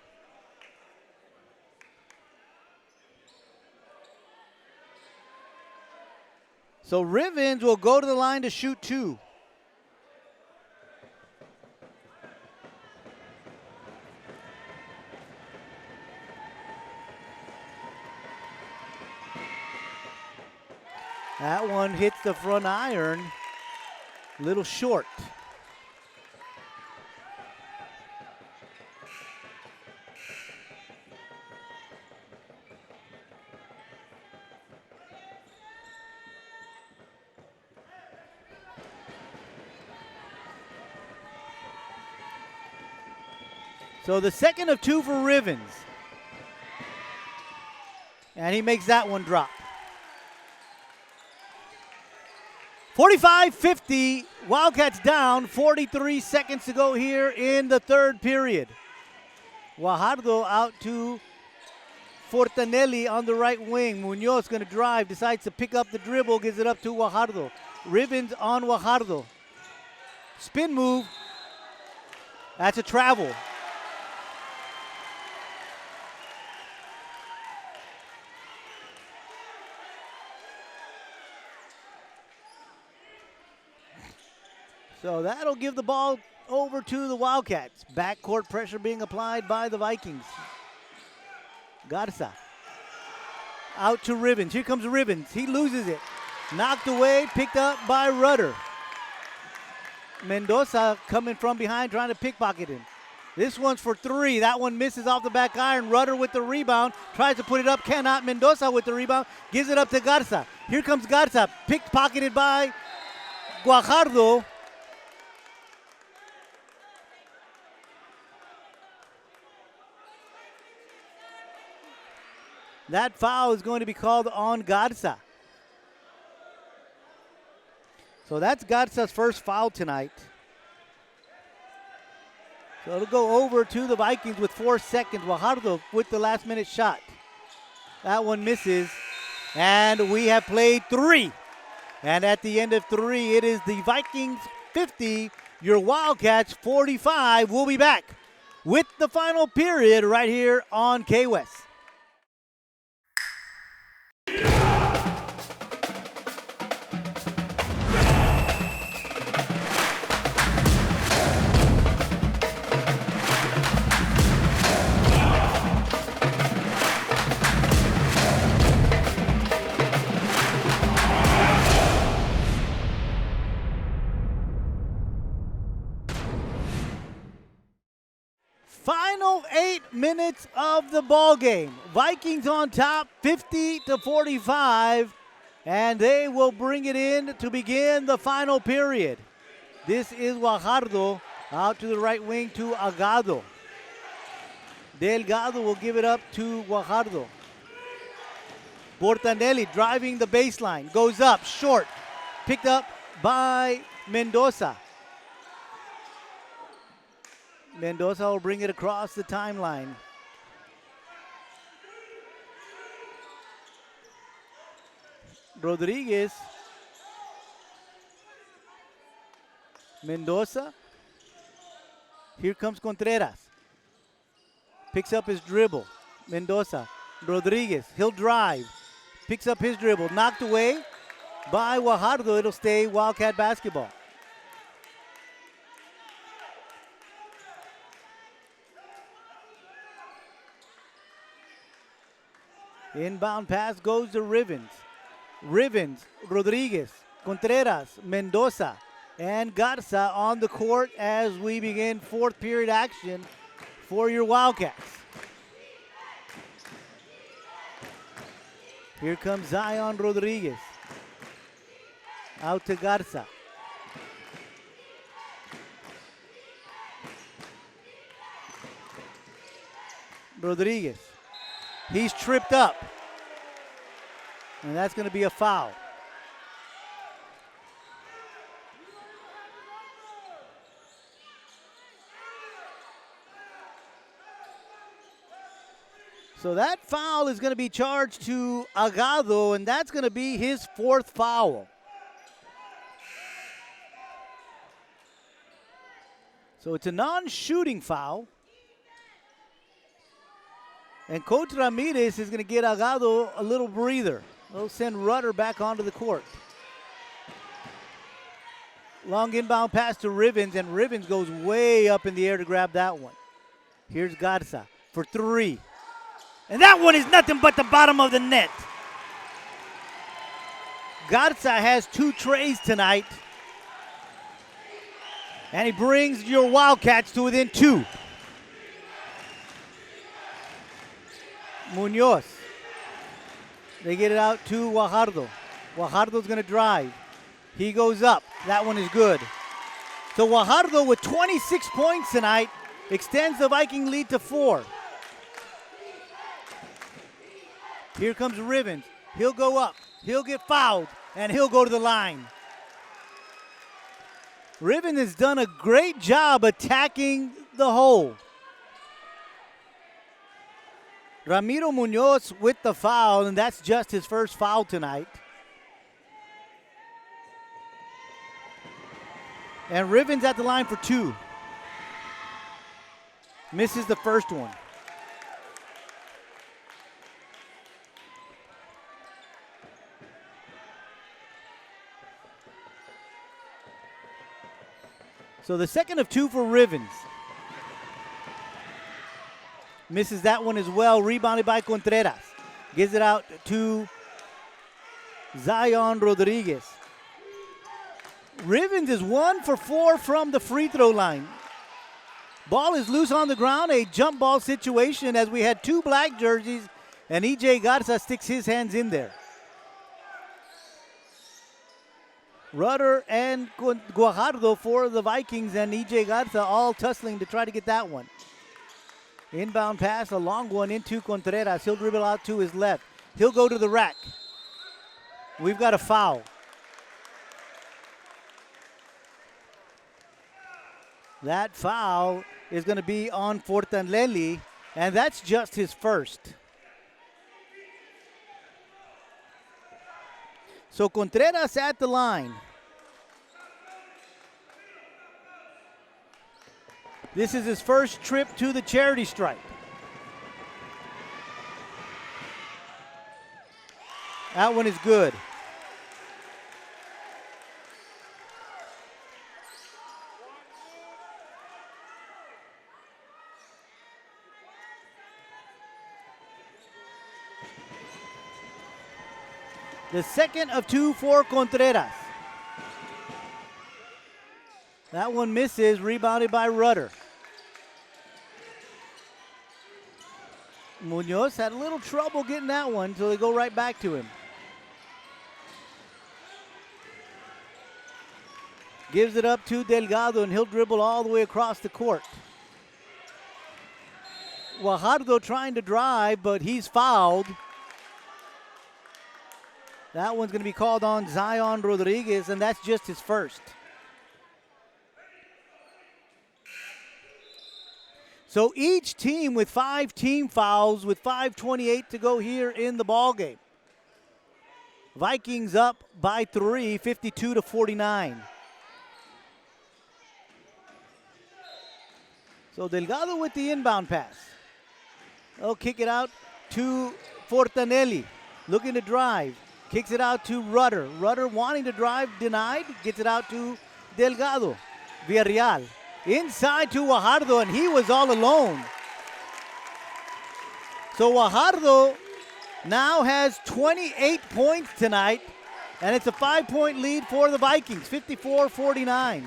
So Rivens will go to the line to shoot two. That one hits the front iron, a little short. So the second of two for Rivens. And he makes that one drop. 45-50, Wildcats down, 43 seconds to go here in the third period. Guajardo out to Fortanelli on the right wing. Munoz going to drive, decides to pick up the dribble, gives it up to Guajardo. Rivens on Guajardo. Spin move. That's a travel. So that'll give the ball over to the Wildcats. Backcourt pressure being applied by the Vikings. Garza. Out to Rivens. Here comes Rivens. He loses it. Knocked away, picked up by Rudder. Mendoza coming from behind, trying to pickpocket him. This one's for three. That one misses off the back iron. Rudder with the rebound. Tries to put it up, cannot. Mendoza with the rebound. Gives it up to Garza. Here comes Garza. Pickpocketed by Guajardo. That foul is going to be called on Garza. So that's Garza's first foul tonight. So it'll go over to the Vikings with 4 seconds. Guajardo with the last minute shot. That one misses. And we have played three. And at the end of three, it is the Vikings 50, your Wildcats 45. We'll be back with the final period right here on K-West. minutes of the ball game. Vikings on top, 50-45, and they will bring it in to begin the final period. This is Guajardo out to the right wing to Agado. Delgado will give it up to Guajardo. Portanelli driving the baseline, goes up, short, picked up by Mendoza. Mendoza will bring it across the timeline. Rodriguez. Mendoza. Here comes Contreras. Picks up his dribble. Mendoza. Rodriguez. He'll drive. Picks up his dribble. Knocked away by Guajardo. It'll stay Wildcat basketball. Inbound pass goes to Rivens. Rivens, Rodriguez, Contreras, Mendoza, and Garza on the court as we begin fourth period action for your Wildcats. Here comes Zion Rodriguez. Out to Garza. Rodriguez. He's tripped up. And that's going to be a foul. So that foul is going to be charged to Agado, and that's going to be his fourth foul. So it's a non-shooting foul. And Coach Ramirez is going to get Agado a little breather. They'll send Rudder back onto the court. Long inbound pass to Rivens, and Rivens goes way up in the air to grab that one. Here's Garza for three. And that one is nothing but the bottom of the net. Garza has 2 trays tonight. And he brings your Wildcats to within 2. Munoz. They get it out to Guajardo. Guajardo's going to drive. He goes up. That one is good. So Guajardo with 26 points tonight extends the Viking lead to 4. Here comes Rivens. He'll go up. He'll get fouled, and he'll go to the line. Rivens has done a great job attacking the hole. Ramiro Munoz with the foul, and that's just his first foul tonight. And Rivens at the line for 2. Misses the first one. So the second of 2 for Rivens. Misses that one as well. Rebounded by Contreras. Gives it out to Zion Rodriguez. Rivens is 1 for 4 from the free throw line. Ball is loose on the ground. A jump ball situation as we had 2 black jerseys, and E.J. Garza sticks his hands in there. Rudder and Guajardo for the Vikings, and E.J. Garza all tussling to try to get that one. Inbound pass, a long one into Contreras. He'll dribble out to his left. He'll go to the rack. We've got a foul. That foul is going to be on Fortanelli, and that's just his first. So Contreras at the line. This is his first trip to the charity stripe. That one is good. The second of 2 for Contreras. That one misses, rebounded by Rudder. Munoz had a little trouble getting that one, so they go right back to him. Gives it up to Delgado, and he'll dribble all the way across the court. Guajardo trying to drive, but he's fouled. That one's going to be called on Zion Rodriguez, and that's just his first. So each team with 5 team fouls with 5:28 to go here in the ballgame. Vikings up by 3, 52-49. So Delgado with the inbound pass. They'll kick it out to Fortanelli, looking to drive. Kicks it out to Rudder. Rudder wanting to drive, denied. Gets it out to Delgado. Villarreal. Inside to Guajardo, and he was all alone. So Guajardo now has 28 points tonight, and it's a 5-point lead for the Vikings, 54-49.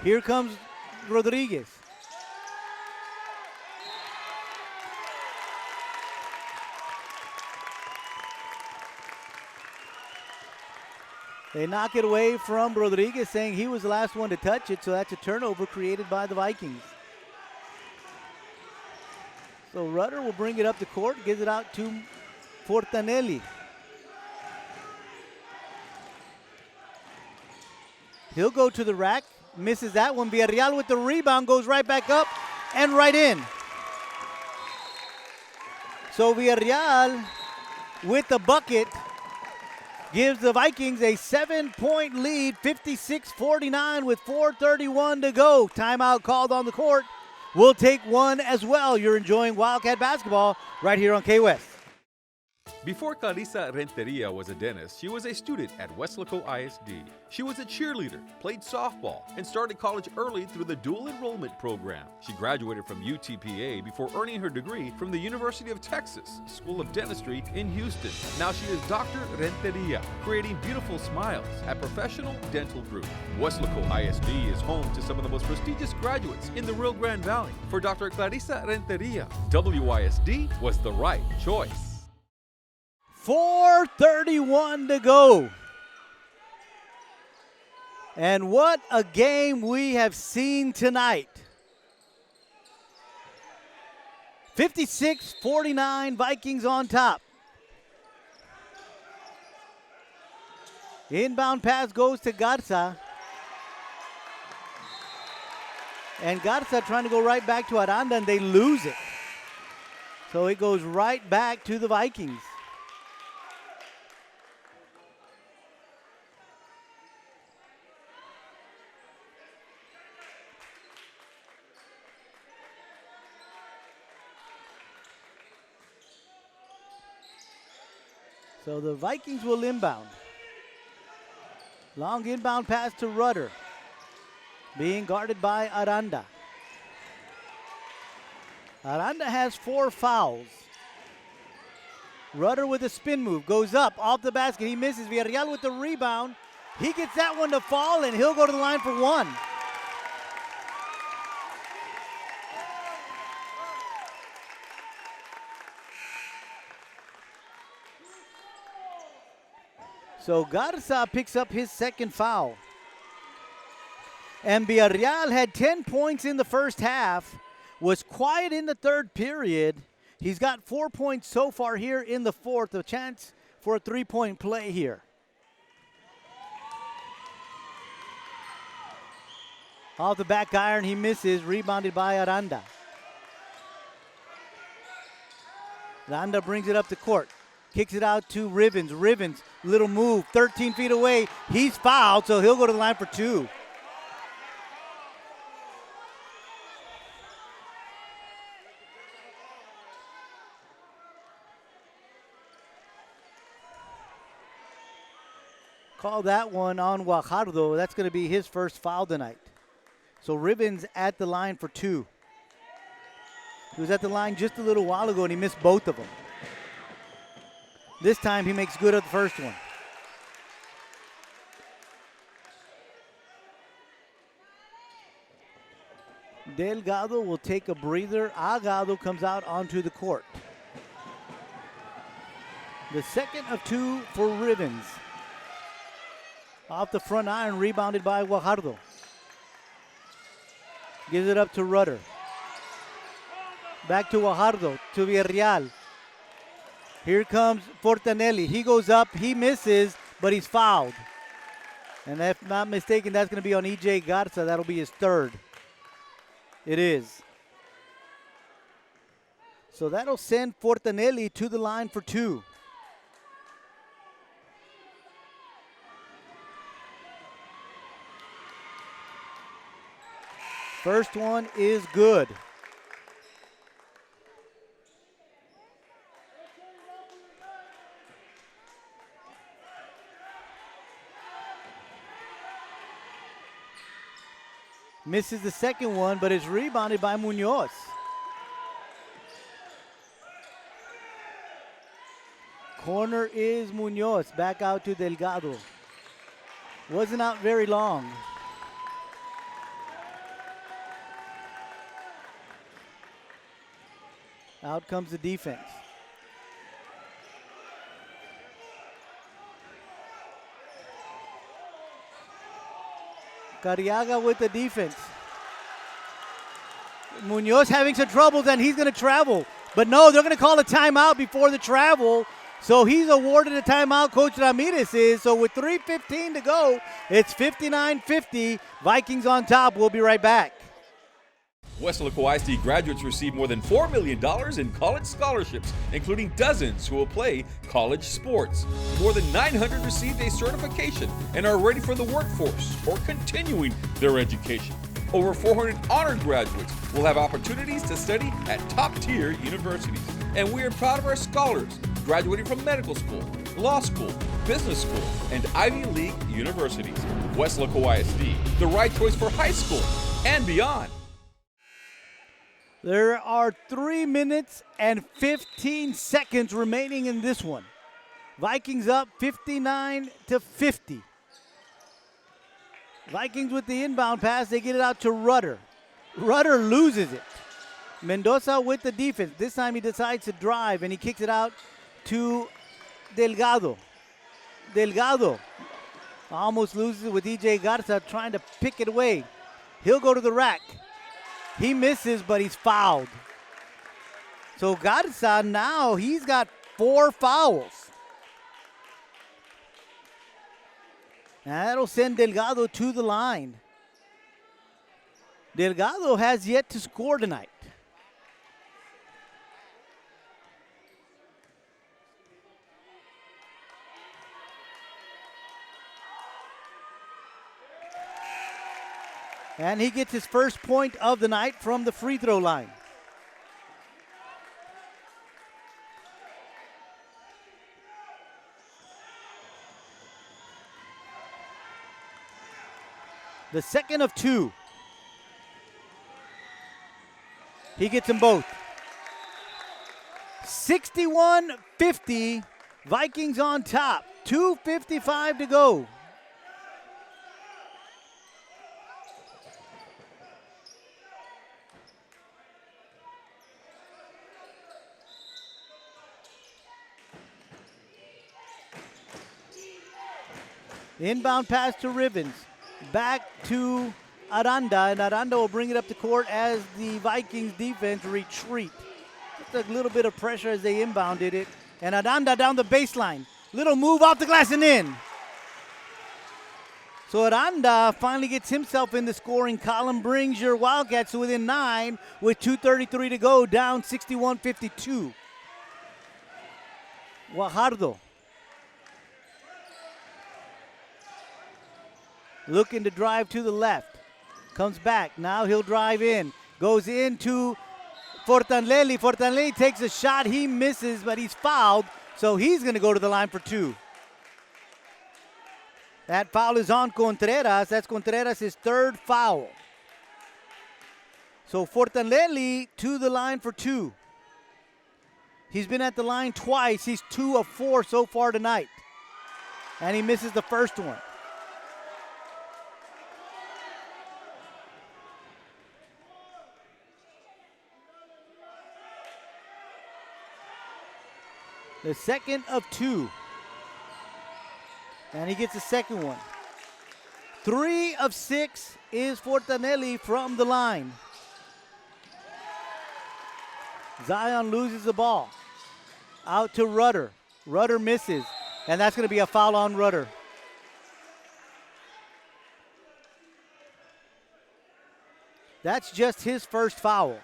Here comes Rodriguez. They knock it away from Rodriguez, saying he was the last one to touch it, so that's a turnover created by the Vikings. So Rudder will bring it up the court, gives it out to Fortanelli. He'll go to the rack, misses that one. Villarreal with the rebound, goes right back up and right in. So Villarreal with the bucket gives the Vikings a 7-point lead, 56-49 with 4:31 to go. Timeout called on the court. We'll take one as well. You're enjoying Wildcat basketball right here on K-West. Before Clarissa Renteria was a dentist, she was a student at Weslaco ISD. She was a cheerleader, played softball, and started college early through the dual enrollment program. She graduated from UTPA before earning her degree from the University of Texas School of Dentistry in Houston. Now she is Dr. Renteria, creating beautiful smiles at Professional Dental Group. Weslaco ISD is home to some of the most prestigious graduates in the Rio Grande Valley. For Dr. Clarissa Renteria, WISD was the right choice. 4:31 to go. And what a game we have seen tonight. 56-49, Vikings on top. Inbound pass goes to Garza. And Garza trying to go right back to Aranda, and they lose it. So it goes right back to the Vikings. So the Vikings will inbound. Long inbound pass to Rudder. Being guarded by Aranda. Aranda has 4 fouls. Rudder with a spin move. Goes up off the basket. He misses. Villarreal with the rebound. He gets that one to fall, and he'll go to the line for 1. So Garza picks up his second foul. And Villarreal had 10 points in the first half, was quiet in the third period. He's got 4 points so far here in the fourth, a chance for a 3-point play here. Off the back iron, he misses, rebounded by Aranda. Aranda brings it up the court. Kicks it out to Rivens. Rivens, little move, 13 feet away. He's fouled, so he'll go to the line for 2. Call that one on Guajardo. That's going to be his first foul tonight. So Rivens at the line for 2. He was at the line just a little while ago, and he missed both of them. This time he makes good of the first one. Delgado will take a breather. Agado comes out onto the court. The second of 2 for Ribbons. Off the front iron, rebounded by Guajardo. Gives it up to Rudder. Back to Guajardo, to Villarreal. Here comes Fortanelli. He goes up, he misses, but he's fouled. And if not mistaken, that's going to be on E.J. Garza. That'll be his third. It is. So that'll send Fortanelli to the line for 2. First one is good. Misses the second one, but is rebounded by Munoz. Corner is Munoz. Back out to Delgado. Wasn't out very long. Out comes the defense. Carriaga with the defense. Munoz having some troubles, and he's going to travel. But no, they're going to call a timeout before the travel. So he's awarded a timeout, Coach Ramirez is. So with 3:15 to go, it's 59-50. Vikings on top. We'll be right back. Weslaco ISD graduates receive more than $4 million in college scholarships, including dozens who will play college sports. More than 900 received a certification and are ready for the workforce or continuing their education. Over 400 honor graduates will have opportunities to study at top-tier universities. And we are proud of our scholars graduating from medical school, law school, business school, and Ivy League universities. Weslaco ISD, the right choice for high school and beyond. There are 3 minutes and 15 seconds remaining in this one. Vikings up 59-50. Vikings with the inbound pass. They get it out to Rudder. Rudder loses it. Mendoza with the defense. This time he decides to drive, and he kicks it out to Delgado. Delgado almost loses it with E.J. Garza trying to pick it away. He'll go to the rack. He misses, but he's fouled. So Garza now, he's got 4 fouls. Now that'll send Delgado to the line. Delgado has yet to score tonight. And he gets his first point of the night from the free throw line. The second of 2. He gets them both. 61-50, Vikings on top. 2:55 to go. Inbound pass to Ribbons. Back to Aranda, and Aranda will bring it up the court as the Vikings defense retreat. Just a little bit of pressure as they inbounded it. And Aranda down the baseline. Little move off the glass and in. So Aranda finally gets himself in the scoring column, brings your Wildcats to within 9 with 2:33 to go, down 61-52. Guajardo looking to drive to the left. Comes back. Now he'll drive in. Goes into Fortanelli. Fortanelli takes a shot. He misses, but he's fouled. So he's going to go to the line for 2. That foul is on Contreras. That's Contreras' third foul. So Fortanelli to the line for 2. He's been at the line twice. He's 2 of 4 so far tonight. And he misses the first one. The second of 2. And he gets the second one. 3 of 6 is Fortanelli from the line. Zion loses the ball. Out to Rudder. Rudder misses. And that's going to be a foul on Rudder. That's just his first foul.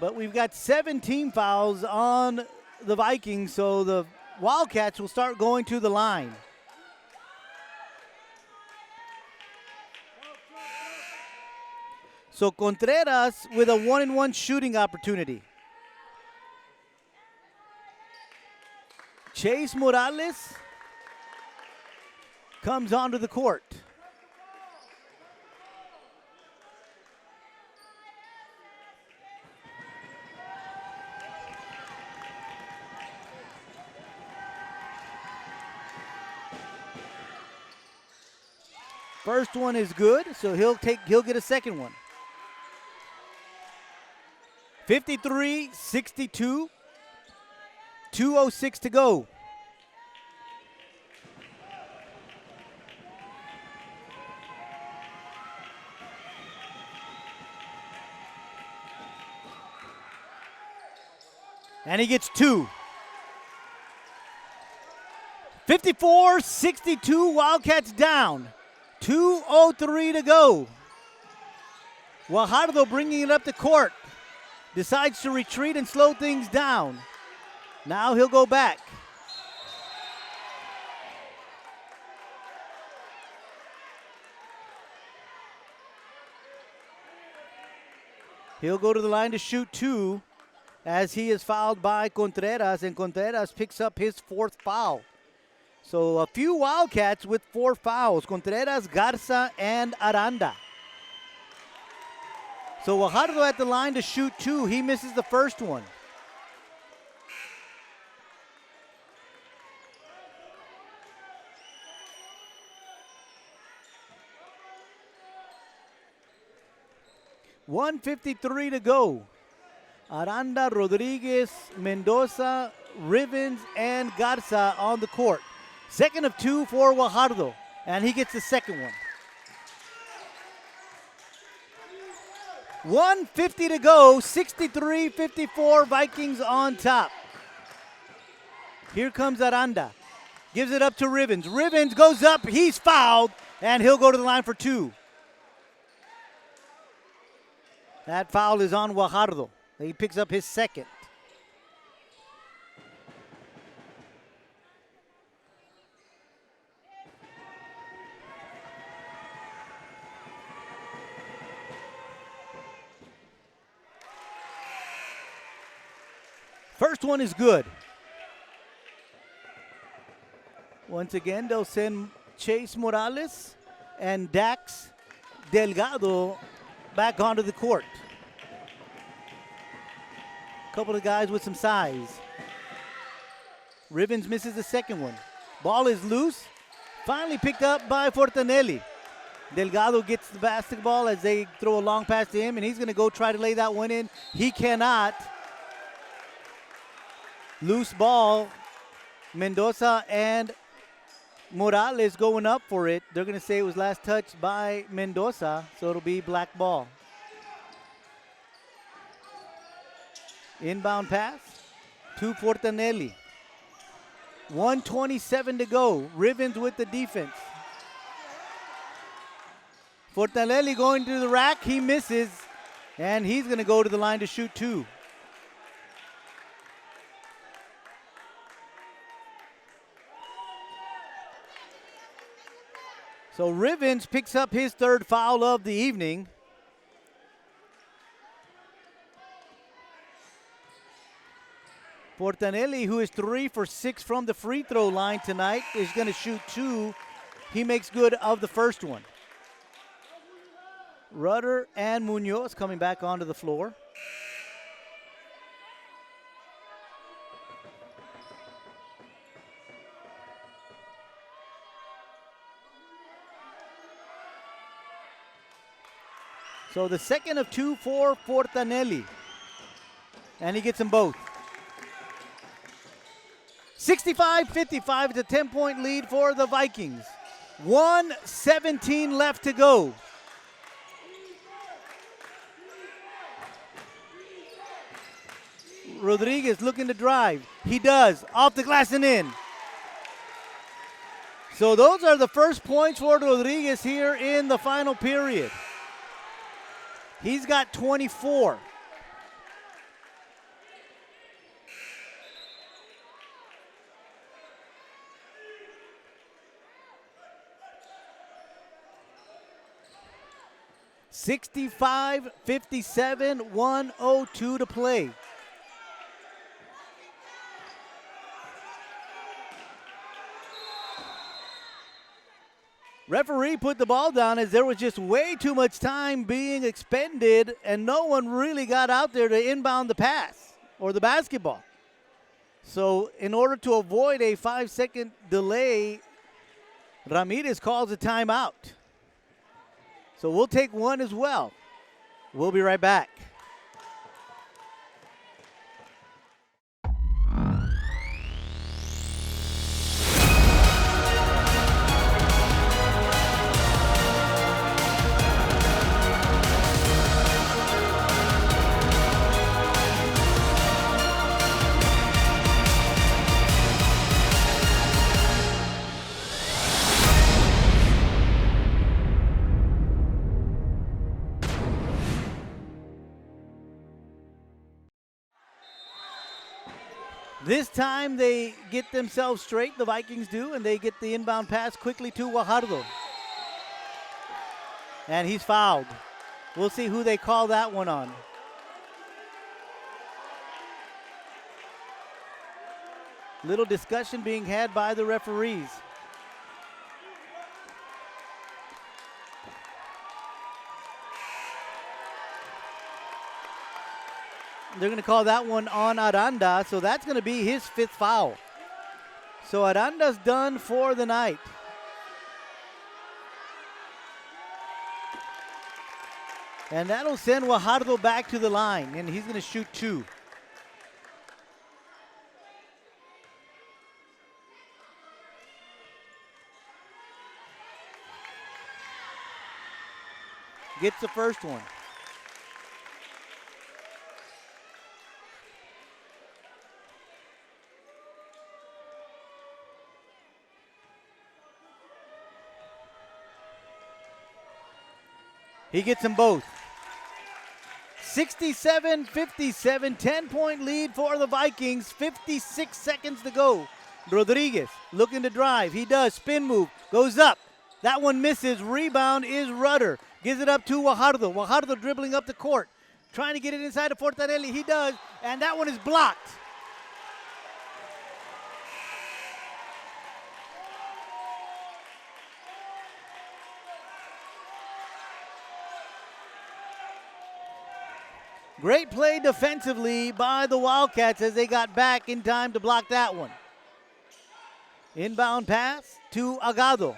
But we've got 17 fouls on the Vikings, so the Wildcats will start going to the line. So Contreras with a 1-and-1 shooting opportunity. Chase Morales comes onto the court. First one is good, so he'll get a second one. 53-62. 2:06 to go. And he gets 2. 54-62, Wildcats down. 2:03 to go. Guajardo bringing it up the court. Decides to retreat and slow things down. Now he'll go back. He'll go to the line to shoot 2 as he is fouled by Contreras, and Contreras picks up his 4th foul. So a few Wildcats with 4 fouls, Contreras, Garza, and Aranda. So Guajardo at the line to shoot 2. He misses the first one. $1:53 to go. Aranda, Rodriguez, Mendoza, Rivens, and Garza on the court. Second of 2 for Guajardo, and he gets the second one. 1:50 to go, 63-54, Vikings on top. Here comes Aranda. Gives it up to Rivens. Rivens goes up, he's fouled, and he'll go to the line for 2. That foul is on Guajardo. He picks up his second. First one is good. Once again, they'll send Chase Morales and Dax Delgado back onto the court. Couple of guys with some size. Rivens misses the second one. Ball is loose. Finally picked up by Fortanelli. Delgado gets the basketball as they throw a long pass to him, and he's going to go try to lay that one in. He cannot. Loose ball. Mendoza and Morales going up for it. They're going to say it was last touched by Mendoza, so it'll be black ball. Inbound pass to Fortanelli. 1:27 to go. Rivens with the defense. Fortanelli going to the rack. He misses, and he's going to go to the line to shoot 2. So Rivens picks up his 3rd foul of the evening. Fortanelli, who is 3 for 6 from the free throw line tonight, is going to shoot 2. He makes good of the first one. Rudder and Munoz coming back onto the floor. So the second of 2 for Fortanelli. And he gets them both. 65-55, it's a 10-point lead for the Vikings. 1:17 left to go. Rodriguez looking to drive. He does. Off the glass and in. So those are the first points for Rodriguez here in the final period. He's got 24. (65-57), 1:02 to play. Referee put the ball down as there was just way too much time being expended and no one really got out there to inbound the pass or the basketball. So in order to avoid a 5-second delay, Ramirez calls a timeout. So we'll take one as well. We'll be right back. This time they get themselves straight, the Vikings do, and they get the inbound pass quickly to Guajardo. And he's fouled. We'll see who they call that one on. Little discussion being had by the referees. They're going to call that one on Aranda, so that's going to be his 5th foul. So Aranda's done for the night. And that'll send Guajardo back to the line, and he's going to shoot 2. Gets the first one. He gets them both. 67-57, 10-point lead for the Vikings, 56 seconds to go. Rodriguez looking to drive. He does, spin move, goes up. That one misses, rebound is Rudder. Gives it up to Guajardo. Guajardo dribbling up the court. Trying to get it inside of Fortanelli, he does, and that one is blocked. Great play defensively by the Wildcats as they got back in time to block that one. Inbound pass to Agado.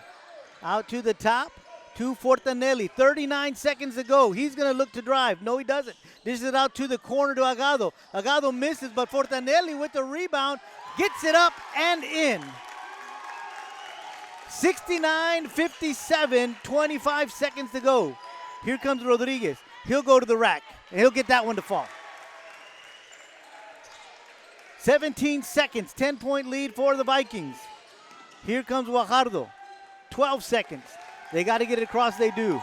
Out to the top to Fortanelli. 39 seconds to go. He's going to look to drive. No, he doesn't. Dishes it out to the corner to Agado. Agado misses, but Fortanelli with the rebound gets it up and in. 69-57, 25 seconds to go. Here comes Rodriguez. He'll go to the rack, and he'll get that one to fall. 17 seconds, 10-point lead for the Vikings. Here comes Guajardo. 12 seconds. They got to get it across, they do.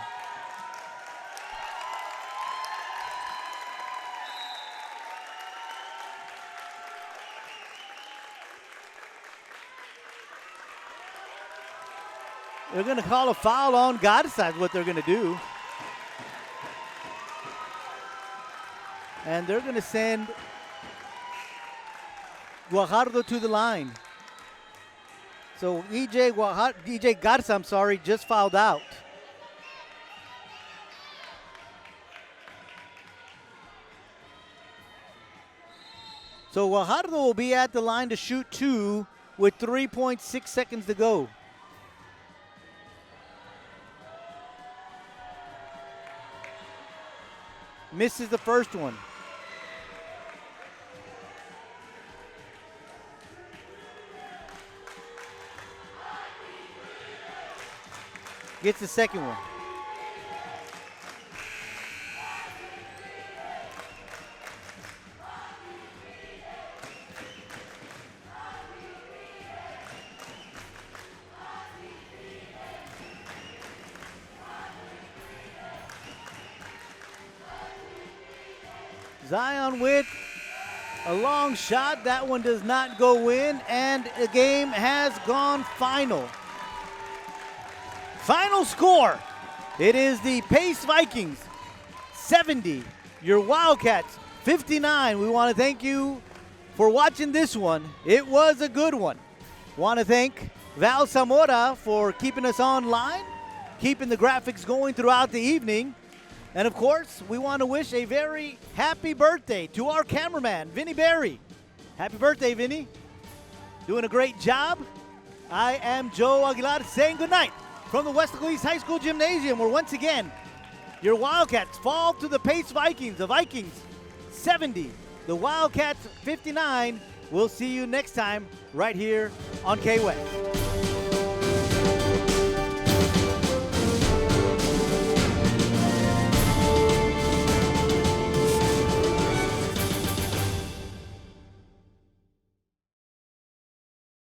They're going to call a foul on Garza is what they're going to do. And they're going to send Guajardo to the line. So EJ Garza, just fouled out. So Guajardo will be at the line to shoot 2 with 3.6 seconds to go. Misses the first one. gets the second one. Zion with a long shot. That one does not go in, and the game has gone final. Final score. It is the Pace Vikings 70, your Wildcats 59. We want to thank you for watching this one. It was a good one. Want to thank Val Zamora for keeping us online, keeping the graphics going throughout the evening. And of course, we want to wish a very happy birthday to our cameraman, Vinny Berry. Happy birthday, Vinny. Doing a great job. I am Joe Aguilar saying goodnight from the Weslaco East High School Gymnasium, where once again, your Wildcats fall to the Pace Vikings. The Vikings 70, the Wildcats 59. We'll see you next time right here on K-West.